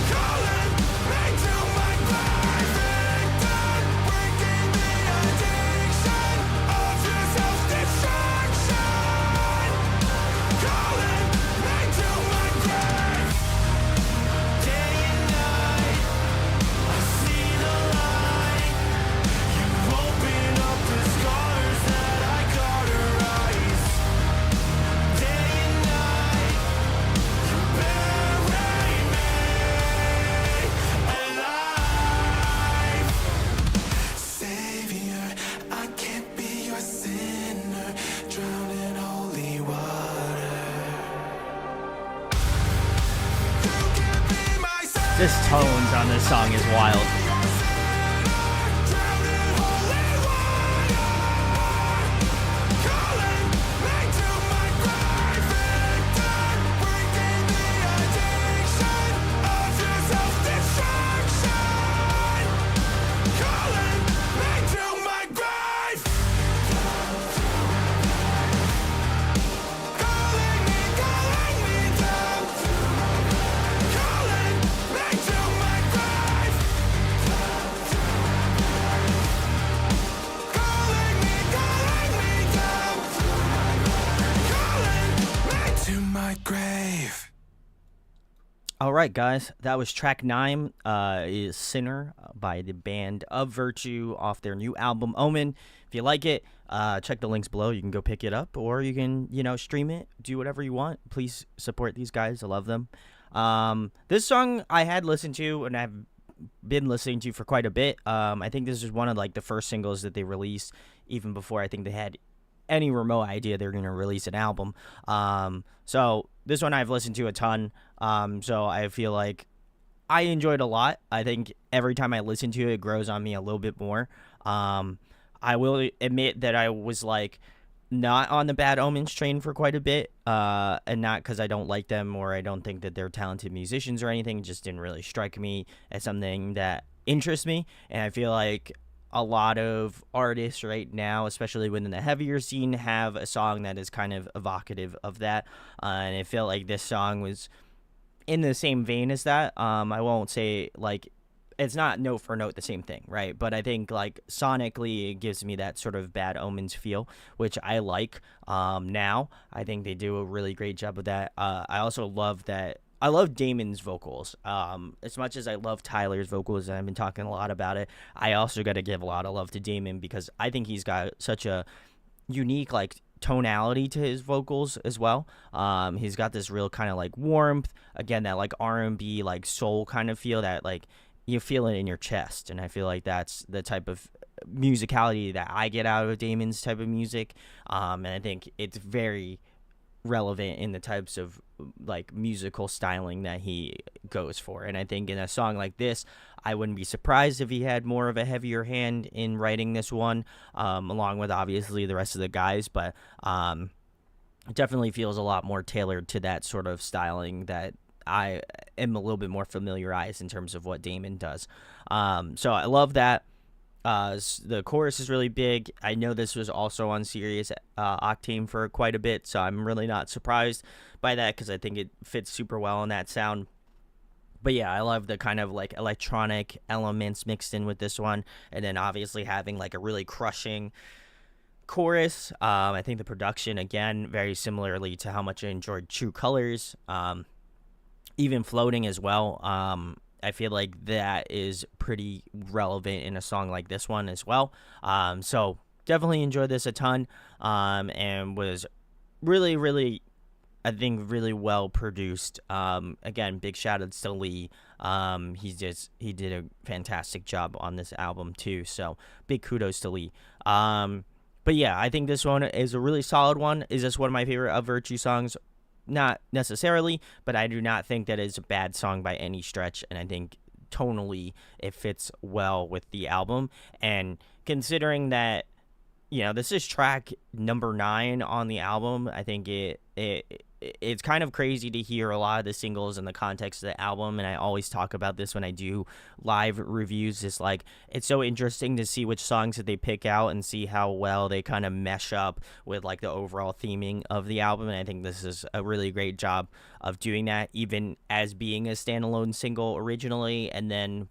calling me to my grave. Victim, breaking the addiction of your self-destruction. Calling me to my grave. Day and night, I see the light. You open up the scars that I cauterize. Day and night, you bury me alive. Savior, I can't be your sinner, drowned in holy water. You can't be my savior. This tones on this song is wild. All right, guys, that was track 9, is Sinner by the band Of Virtue off their new album, Omen. If you like it, check the links below. You can go pick it up, or you can, stream it, do whatever you want. Please support these guys. I love them. This song I had listened to, and I've been listening to for quite a bit. I think this is one of, like, the first singles that they released, even before I think they had any remote idea they're going to release an album. So this one I've listened to a ton. So I feel like I enjoyed a lot. I think every time I listen to it, it grows on me a little bit more. I will admit that I was like not on the Bad Omens train for quite a bit, and not because I don't like them or I don't think that they're talented musicians or anything. It just didn't really strike me as something that interests me. And I feel like a lot of artists right now, especially within the heavier scene, have a song that is kind of evocative of that. And I feel like this song was in the same vein as that. I won't say like it's not note for note the same thing, right? But I think like sonically, it gives me that sort of Bad Omens feel, which I like. Now I think they do a really great job with that. I also love that. I love Damon's vocals. As much as I love Tyler's vocals, and I've been talking a lot about it, I also got to give a lot of love to Damon because I think he's got such a unique like tonality to his vocals as well. He's got this real kind of like warmth, again that like R&B like soul kind of feel that like you feel it in your chest, and I feel like that's the type of musicality that I get out of Damon's type of music. And I think it's very relevant in the types of like musical styling that he goes for. And I think in a song like this, I wouldn't be surprised if he had more of a heavier hand in writing this one, along with obviously the rest of the guys. But it definitely feels a lot more tailored to that sort of styling that I am a little bit more familiarized in terms of what Damon does. So I love that. The chorus is really big. I know this was also on Sirius Octane for quite a bit, so I'm really not surprised by that because I think it fits super well in that sound. But yeah, I love the kind of like electronic elements mixed in with this one, and then obviously having like a really crushing chorus. I think the production, again, very similarly to how much I enjoyed True Colors, even Floating as well. I feel like that is pretty relevant in a song like this one as well. So definitely enjoyed this a ton, and was really, really, I think, really well produced. Again, big shout outs to Lee. He did a fantastic job on this album too. So big kudos to Lee. But yeah, I think this one is a really solid one. Is this one of my favorite of Virtue songs? Not necessarily, but I do not think that it's a bad song by any stretch, and I think tonally it fits well with the album. And considering that, you know, this is track number 9 on the album, I think it's kind of crazy to hear a lot of the singles in the context of the album, and I always talk about this when I do live reviews. It's like it's so interesting to see which songs that they pick out and see how well they kind of mesh up with like the overall theming of the album, and I think this is a really great job of doing that, even as being a standalone single originally and then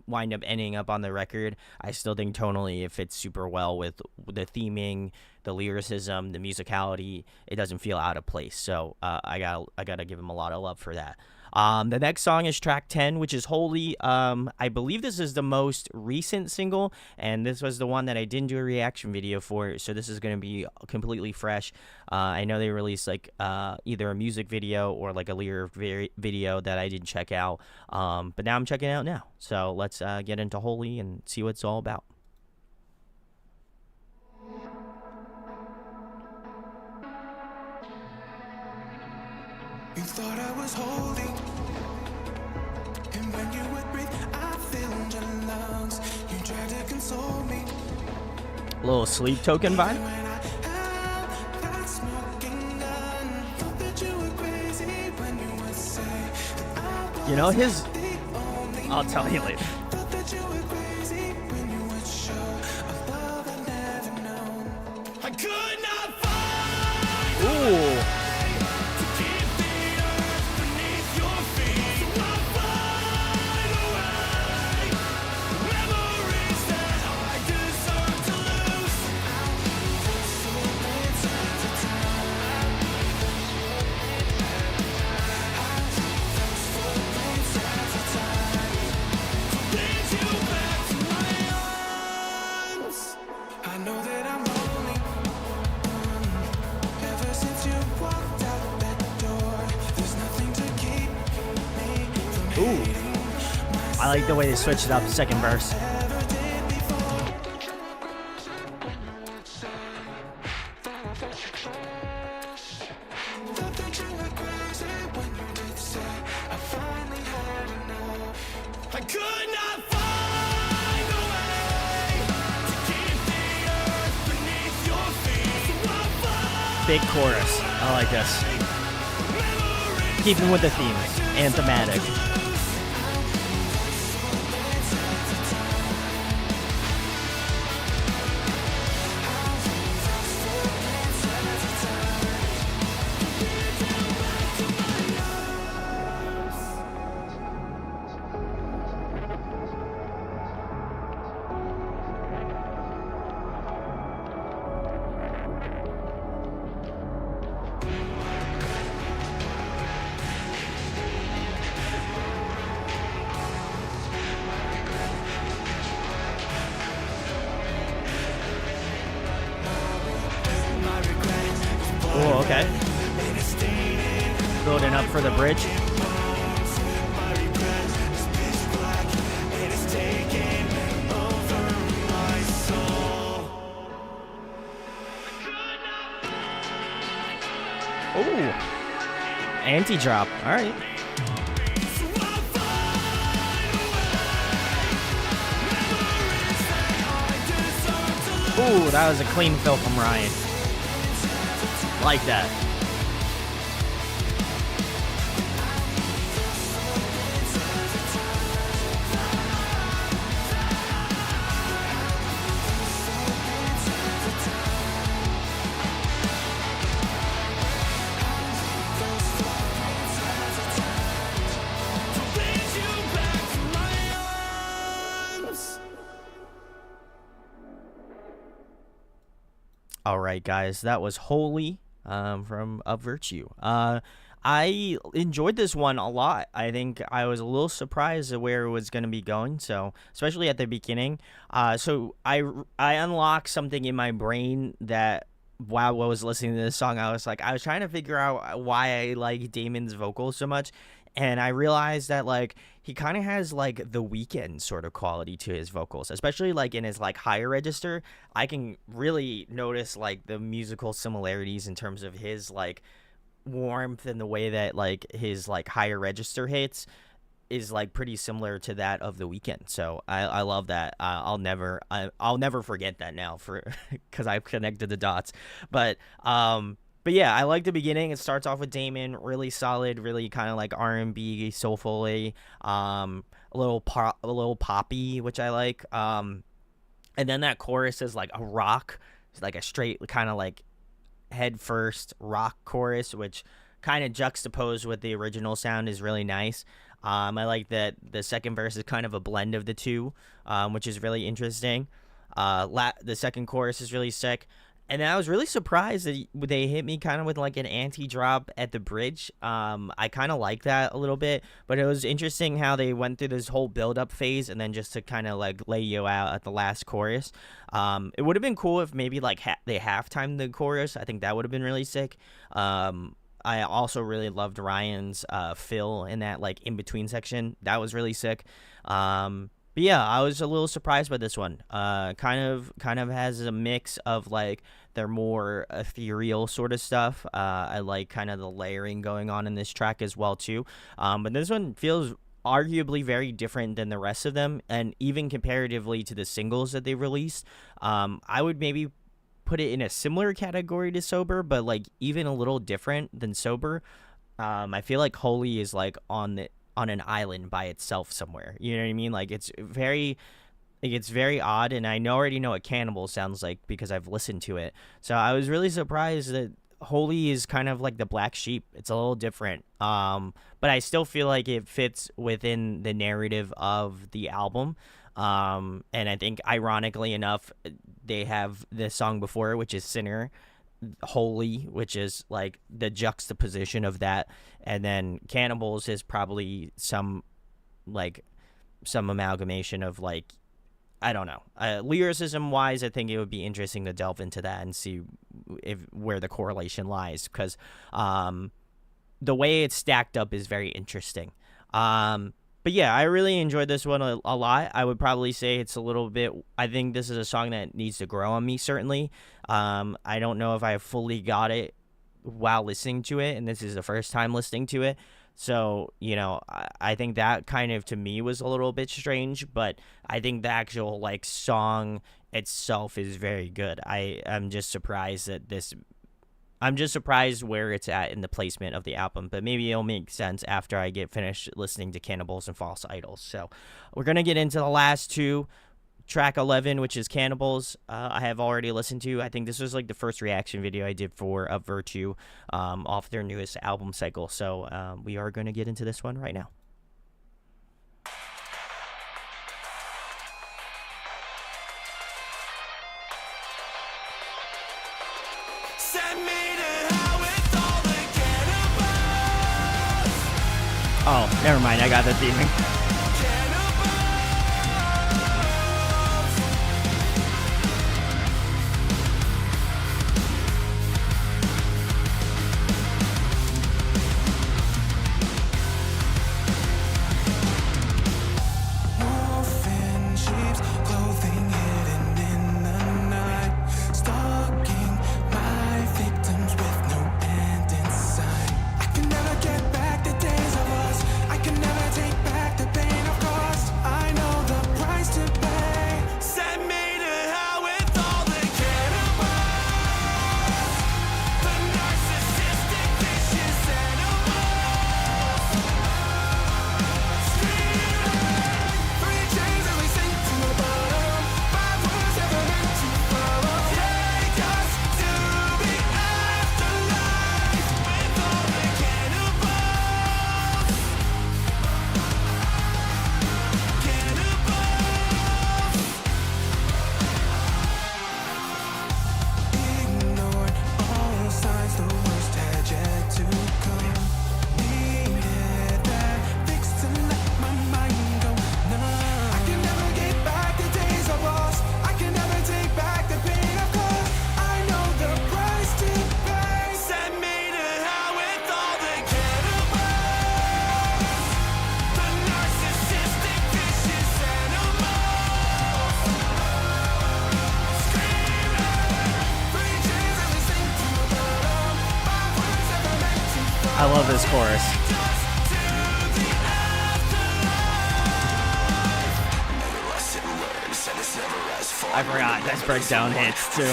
wind up ending up on the record. I still think tonally it fits super well with the theming, the lyricism, the musicality. It doesn't feel out of place. So I gotta give him a lot of love for that. The next song is track 10, which is Holy. I believe this is the most recent single, and this was the one that I didn't do a reaction video for, so this is going to be completely fresh. I know they released like either a music video or like a lyric video that I didn't check out, but now I'm checking it out now. So let's get into Holy and see what it's all about. You thought I was holding, and when you would breathe, I filled your lungs. You tried to console me. A little Sleep Token vibe. When I had that smoking gun, thought that you were crazy when you would say that I was You know, his. the only I'll tell you later. thought that you were crazy when you would show a love I'd never known. I could not find Ooh. to keep the earth beneath your feet. So I find a way. Memories that I deserve to lose. Those so sands of time. Those so sands of time. To lead you back to my arms. I know that I'm lonely. Ever since you walked out that door, there's nothing to keep me from Ooh. hating I like the way they switched it up the second verse. ever did before. Thought that you were crazy when you did say I finally had enough. I could not find a way to keep the earth beneath your feet. So I find Big chorus. I like this. Keeping with the themes and thematic. up for the bridge. Ooh, anti-drop. All right. Ooh, that was a clean fill from Ryan. Like that. All right, guys, that was Holy from Of Virtue. I enjoyed this one a lot. I think I was a little surprised at where it was going to be going, so especially at the beginning. So I unlocked something in my brain that while I was listening to this song, I was trying to figure out why I like Damon's vocals so much. And I realized that like he kind of has like the Weeknd sort of quality to his vocals, especially like in his like higher register. I can really notice like the musical similarities in terms of his like warmth and the way that like his like higher register hits is like pretty similar to that of the Weeknd. So I love that. I'll never forget that now for because I've connected the dots. But yeah, I like the beginning. It starts off with Damon, really solid, really kind of like R&B, soulfully, a little poppy, which I like. And then that chorus is like a rock, it's like a straight kind of like head first rock chorus, which kind of juxtaposed with the original sound is really nice. I like that the second verse is kind of a blend of the two, which is really interesting. The second chorus is really sick. And I was really surprised that they hit me kind of with like an anti-drop at the bridge. I kind of like that a little bit, but it was interesting how they went through this whole build-up phase and then just to kind of like lay you out at the last chorus. It would have been cool if maybe like they half-timed the chorus. I think that would have been really sick. I also really loved Ryan's fill in that like in-between section. That was really sick. But yeah, I was a little surprised by this one. Kind of has a mix of like their more ethereal sort of stuff. I like kind of the layering going on in this track as well too. But this one feels arguably very different than the rest of them, and even comparatively to the singles that they released. I would maybe put it in a similar category to Sober, but like even a little different than Sober. I feel like Holy is like on an island by itself somewhere. You know what I mean? Like it's very odd, and I already know what Cannibal sounds like because I've listened to it. So I was really surprised that Holy is kind of like the black sheep. It's a little different. But I still feel like it fits within the narrative of the album. And I think ironically enough, they have this song before, which is Sinner, Holy, which is like the juxtaposition of that, and then Cannibals is probably some amalgamation of like, I don't know, lyricism wise. I think it would be interesting to delve into that and see where the correlation lies, because the way it's stacked up is very interesting. But yeah, I really enjoyed this one a lot. I would probably say it's a little bit, I think this is a song that needs to grow on me, certainly. I don't know if I fully got it while listening to it, and this is the first time listening to it. So, you know, I think that kind of to me was a little bit strange, but I think the actual like song itself is very good. I'm just surprised where it's at in the placement of the album, but maybe it'll make sense after I get finished listening to Cannibals and False Idols. So we're going to get into the last two. Track 11, which is Cannibals, I have already listened to. I think this was like the first reaction video I did for Of Virtue off their newest album cycle. So we are going to get into this one right now. Oh, never mind. I got the theming. I love this chorus. I forgot this breakdown hits too.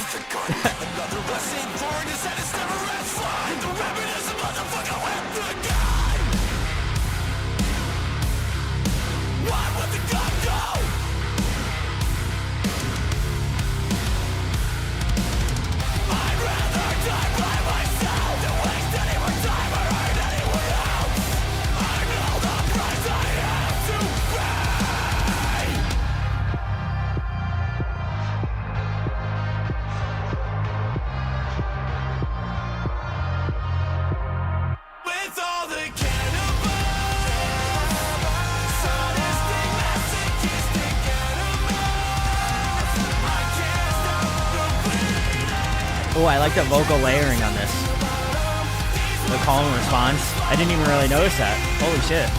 Oh, I like the vocal layering on this. The call and response. I didn't even really notice that. Holy shit.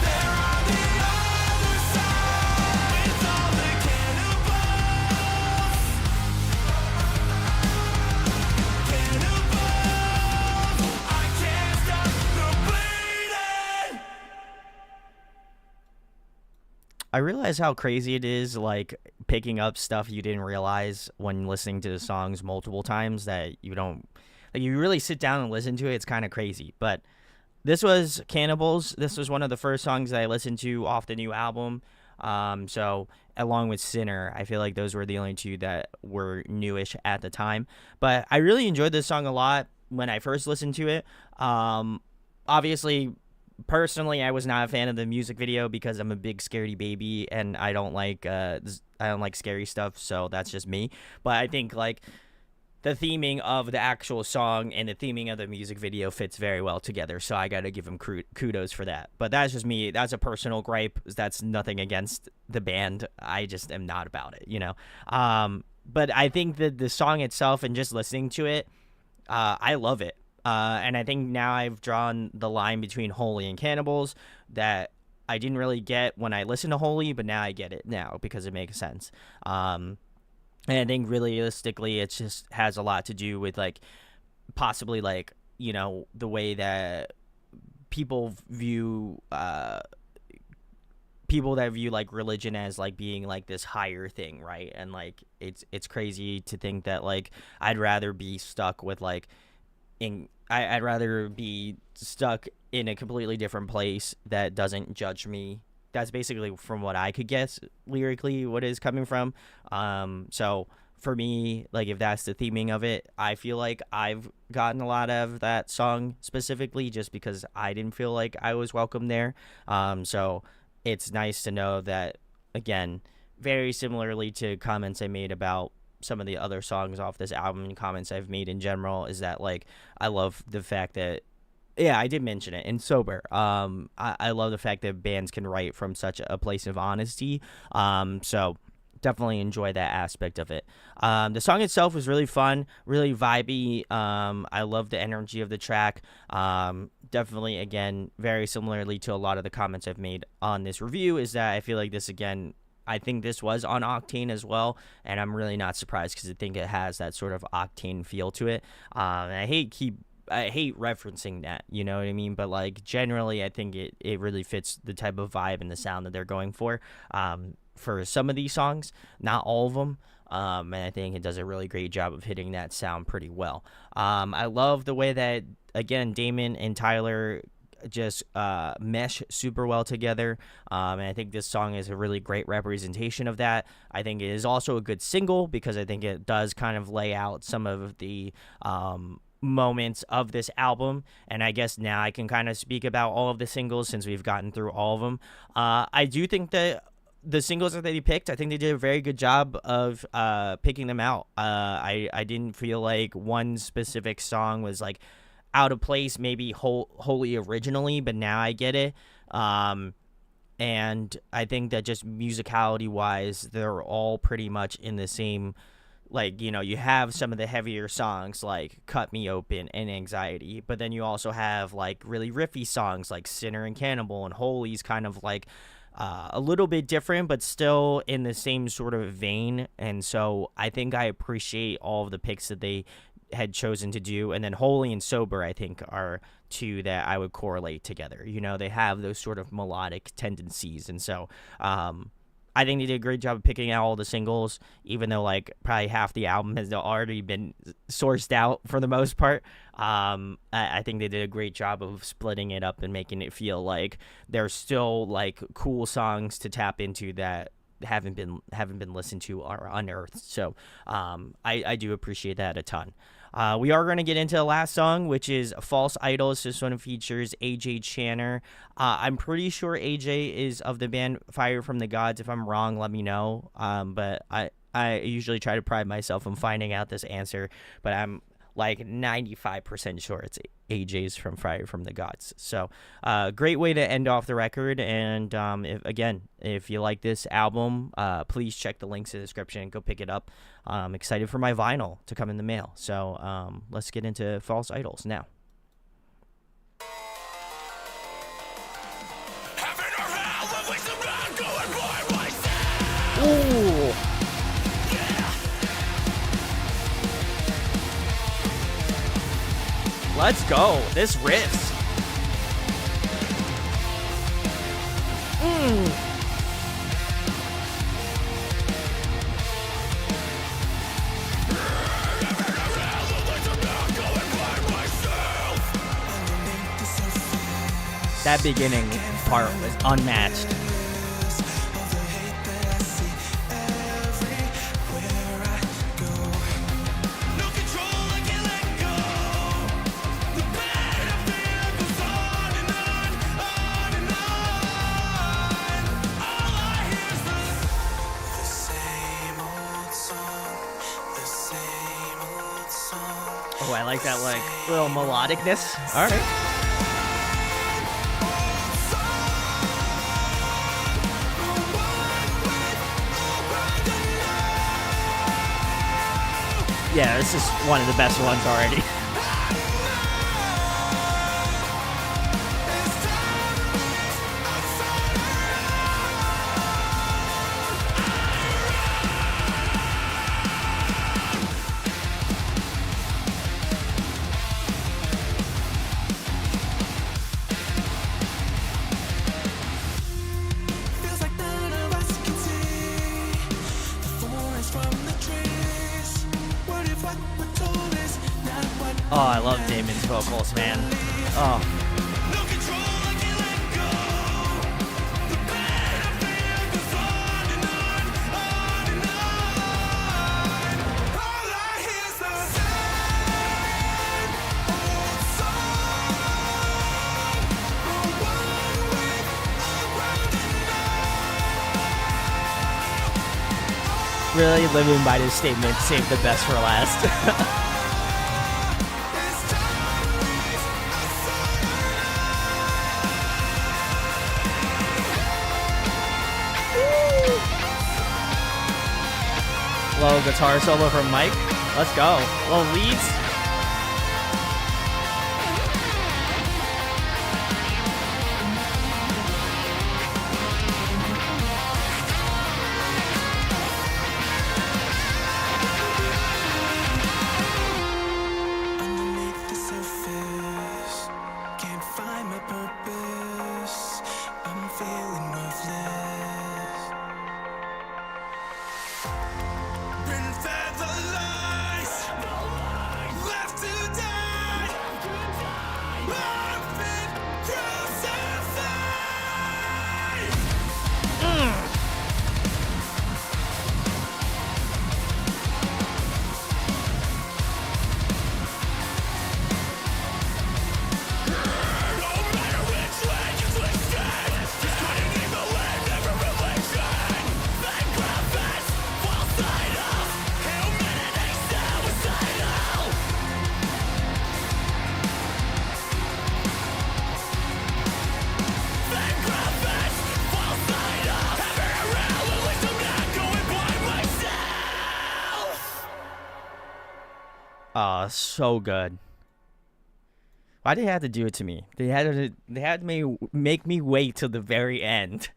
I realize how crazy it is, like, picking up stuff you didn't realize when listening to the songs multiple times that you don't, like, you really sit down and listen to it, it's kind of crazy. But this was Cannibals. This was one of the first songs that I listened to off the new album. So along with Sinner, I feel like those were the only two that were newish at the time. But I really enjoyed this song a lot when I first listened to it. Obviously, personally, I was not a fan of the music video because I'm a big scaredy baby and I don't like scary stuff, so that's just me. But I think like the theming of the actual song and the theming of the music video fits very well together, so I gotta give him kudos for that. But that's just me. That's a personal gripe. That's nothing against the band. I just am not about it, you know. But I think that the song itself and just listening to it, I love it. And I think now I've drawn the line between Holy and Cannibals that I didn't really get when I listened to Holy, but now I get it now because it makes sense. And I think realistically, it just has a lot to do with like possibly like, you know, the way that people view like religion as like being like this higher thing, right? And like it's crazy to think that like I'd rather be stuck with like I'd rather be stuck in a completely different place that doesn't judge me. That's basically from what I could guess lyrically what is coming from. So for me, like if that's the theming of it, I feel like I've gotten a lot of that song specifically just because I didn't feel like I was welcome there. So it's nice to know that, again, very similarly to comments I made about some of the other songs off this album and comments I've made in general, is that like I love the fact that, yeah, I did mention it in Sober. I love the fact that bands can write from such a place of honesty. So definitely enjoy that aspect of it. The song itself was really fun, really vibey. I love the energy of the track. Definitely, again, very similarly to a lot of the comments I've made on this review, is that I feel like this, again, I think this was on Octane as well, and I'm really not surprised because I think it has that sort of Octane feel to it. And I hate referencing that, you know what I mean? But like generally, I think it really fits the type of vibe and the sound that they're going for some of these songs, not all of them. And I think it does a really great job of hitting that sound pretty well. I love the way that, again, Damon and Tyler just mesh super well together, and I think this song is a really great representation of that. I think it is also a good single because I think it does kind of lay out some of the moments of this album, and I guess now I can kind of speak about all of the singles since we've gotten through all of them. I do think that the singles that they picked, I think they did a very good job of picking them out. I didn't feel like one specific song was like out of place, maybe wholly originally, but now I get it. And I think that just musicality wise, they're all pretty much in the same, like, you know, you have some of the heavier songs like Cut Me Open and Anxiety, but then you also have like really riffy songs like Sinner and Cannibal, and Holy's kind of like a little bit different, but still in the same sort of vein. And so I think I appreciate all of the picks that they had chosen to do, and then Holy and Sober, I think, are two that I would correlate together. You know, they have those sort of melodic tendencies, and so I think they did a great job of picking out all the singles, even though like probably half the album has already been sourced out for the most part. I think they did a great job of splitting it up and making it feel like there's still like cool songs to tap into that haven't been listened to or unearthed. So I do appreciate that a ton. We are going to get into the last song, which is False Idols. This one features AJ Channer. I'm pretty sure AJ is of the band Fire from the Gods. If I'm wrong, let me know. But I usually try to pride myself in finding out this answer, but I'm like 95% sure it's AJ's from Fire from the Gods. So great way to end off the record. And if you like this album, please check the links in the description and go pick it up. I'm excited for my vinyl to come in the mail. So let's get into False Idols now. Ooh. Let's go. This riffs. That beginning part was unmatched. Oh, I like that, like, little melodicness. All right. Yeah, this is one of the best ones already. Oh, I love Damon's vocals, man. Oh. Really living by this statement, save the best for last. Little guitar solo from Mike. Let's go. Little leads. Underneath the surface, can't find my purpose. I'm feeling worthless. Been fed the lies, left to die. I've been crucified. No matter which way you twist it, just couldn't even live every religion. Thank prophets, false idols, humanity suicidal. Thank prophets, false idols, having around, at least I'm not going by myself. Oh, so good. Why did they have to do it to me? They had to make me wait till the very end.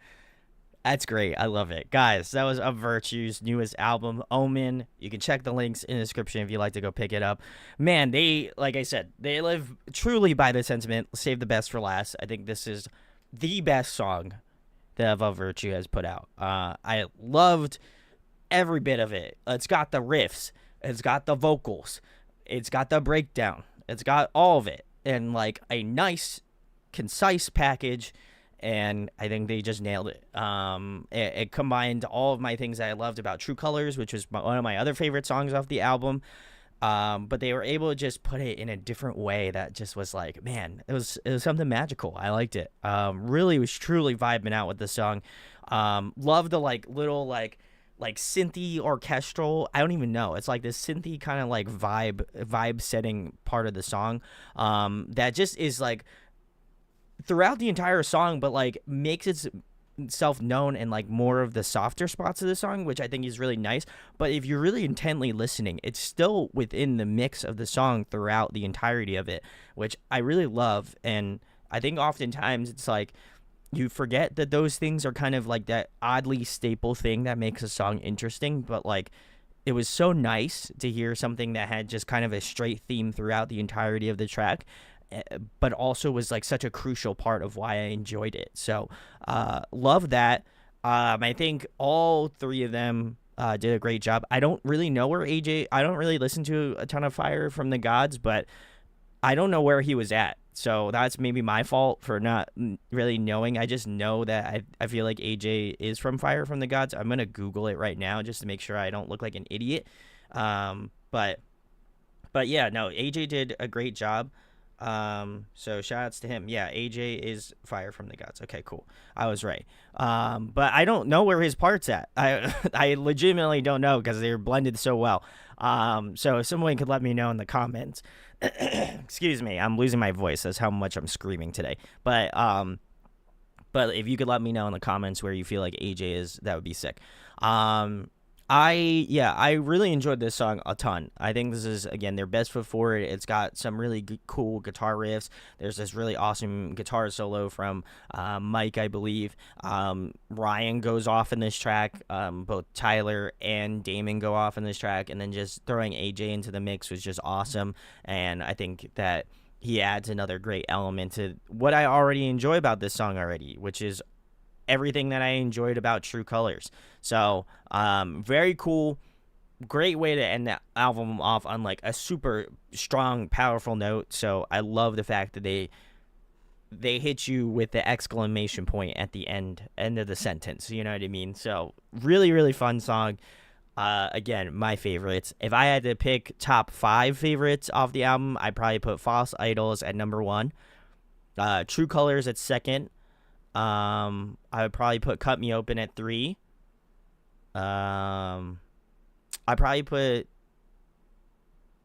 That's great. I love it. Guys, that was Of Virtue's newest album, Omen. You can check the links in the description if you'd like to go pick it up. Man, they, like I said, they live truly by the sentiment, save the best for last. I think this is the best song that Of Virtue has put out. I loved every bit of it. It's got the riffs, it's got the vocals, it's got the breakdown, it's got all of it, and like a nice, concise package. And I think they just nailed it. It combined all of my things that I loved about True Colors, which was one of my other favorite songs off the album. But they were able to just put it in a different way that just was like, man, it was something magical. I liked it. Really was truly vibing out with the song. Love the like little like synthy orchestral. I don't even know. It's like this synthy kind of like vibe setting part of the song. That just is like throughout the entire song, but like makes itself known in like more of the softer spots of the song, which I think is really nice. But if you're really intently listening, it's still within the mix of the song throughout the entirety of it, which I really love. And I think oftentimes it's like you forget that those things are kind of like that oddly staple thing that makes a song interesting, but like it was so nice to hear something that had just kind of a straight theme throughout the entirety of the track, but also was like such a crucial part of why I enjoyed it. So love that. I think all three of them did a great job. I don't really know where I don't really listen to a ton of Fire from the Gods, but I don't know where he was at. So that's maybe my fault for not really knowing. I just know that I feel like AJ is from Fire from the Gods. I'm going to Google it right now just to make sure I don't look like an idiot. But yeah, no, AJ did a great job. So shout outs to him. Yeah, AJ is Fire from the Gods. Okay, cool. I was right. But I don't know where his part's at. I legitimately don't know because they're blended so well. So if someone could let me know in the comments. Excuse me, I'm losing my voice. That's how much I'm screaming today. But if you could let me know in the comments where you feel like AJ is, that would be sick. I really enjoyed this song a ton. I think this is, again, their best foot forward. It's got some really cool guitar riffs. There's this really awesome guitar solo from Mike, I believe. Ryan goes off in this track. Both Tyler and Damon go off in this track. And then just throwing AJ into the mix was just awesome. And I think that he adds another great element to what I already enjoy about this song already, which is everything that I enjoyed about True Colors. So, very cool. Great way to end that album off on like a super strong, powerful note. So I love the fact that they hit you with the exclamation point at the end of the sentence. You know what I mean? So really, really fun song. Again, my favorites. If I had to pick top 5 favorites off the album, I'd probably put False Idols at number 1. True Colors at 2nd. I would probably put Cut Me Open at 3. I probably put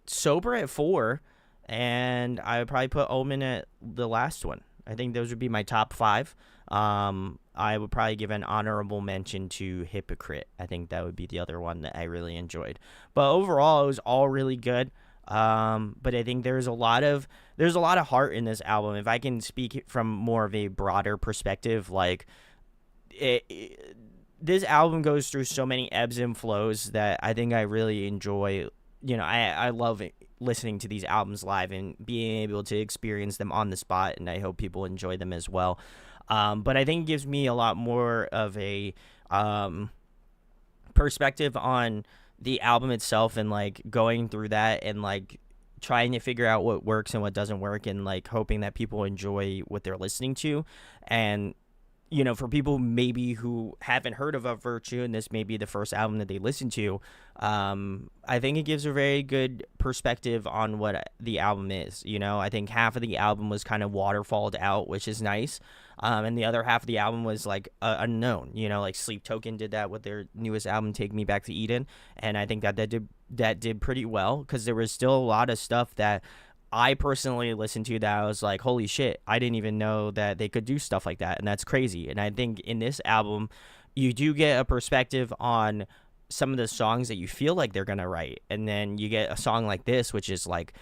Sober at 4, and I would probably put Omen at the last one. I think those would be my top 5. I would probably give an honorable mention to Hypocrite. I think that would be the other one that I really enjoyed. But overall, it was all really good. But I think there's a lot of heart in this album. If I can speak from more of a broader perspective, like this album goes through so many ebbs and flows that I think I really enjoy. You know, I love listening to these albums live and being able to experience them on the spot, and I hope people enjoy them as well. But I think it gives me a lot more of a perspective on the album itself, and like going through that and like trying to figure out what works and what doesn't work, and like hoping that people enjoy what they're listening to. And you know, for people maybe who haven't heard of Virtue and this may be the first album that they listen to, I think it gives a very good perspective on what the album is. You know, I think half of the album was kind of waterfalled out, which is nice. And the other half of the album was like unknown. You know, like Sleep Token did that with their newest album, Take Me Back to Eden, and I think that did pretty well, because there was still a lot of stuff that I personally listened to that I was like, holy shit, I didn't even know that they could do stuff like that, and that's crazy. And I think in this album, you do get a perspective on some of the songs that you feel like they're gonna write, and then you get a song like this, which is like,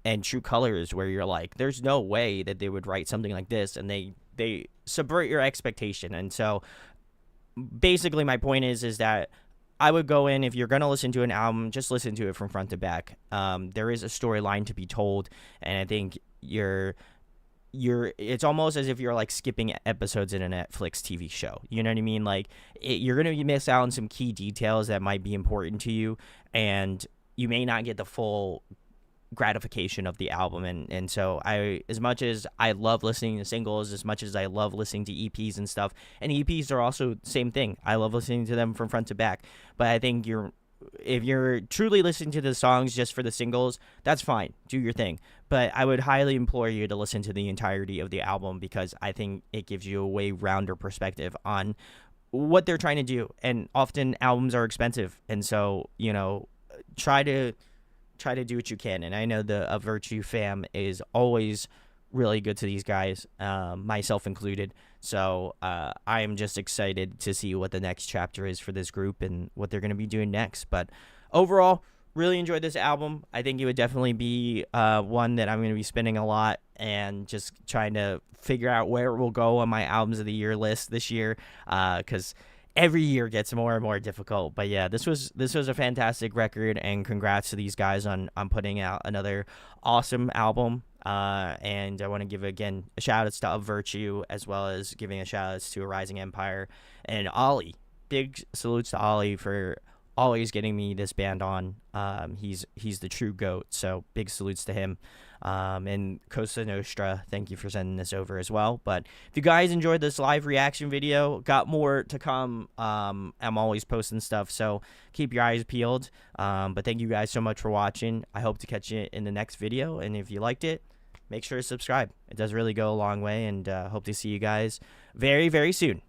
and True Colors, where you're like, there's no way that they would write something like this, and they subvert your expectation. And so basically my point is that I would go in, if you're gonna listen to an album, just listen to it from front to back. There is a storyline to be told, and I think it's almost as if you're like skipping episodes in a Netflix TV show. You know what I mean? Like you're gonna miss out on some key details that might be important to you, and you may not get the full gratification of the album. And so I, as much as I love listening to singles, as much as I love listening to EPs and stuff, and EPs are also the same thing, I love listening to them from front to back. But I think if you're truly listening to the songs just for the singles, that's fine, do your thing. But I would highly implore you to listen to the entirety of the album, because I think it gives you a way rounder perspective on what they're trying to do. And often albums are expensive, and so try to do what you can. And I know the Virtue fam is always really good to these guys, myself included. So I am just excited to see what the next chapter is for this group and what they're going to be doing next. But overall, really enjoyed this album. I think it would definitely be one that I'm going to be spinning a lot and just trying to figure out where it will go on my albums of the year list this year, because every year gets more and more difficult. But yeah, this was a fantastic record, and congrats to these guys on putting out another awesome album. And I want to give again a shout out to Of Virtue, as well as giving a shout out to A Rising Empire and Ollie. Big salutes to Ollie for always getting me this band on. He's the true GOAT, so big salutes to him. And Costa Nostra, thank you for sending this over as well. But if you guys enjoyed this live reaction video, got more to come. I'm always posting stuff, so keep your eyes peeled. But thank you guys so much for watching. I hope to catch you in the next video, and if you liked it, make sure to subscribe. It does really go a long way, and hope to see you guys very, very soon.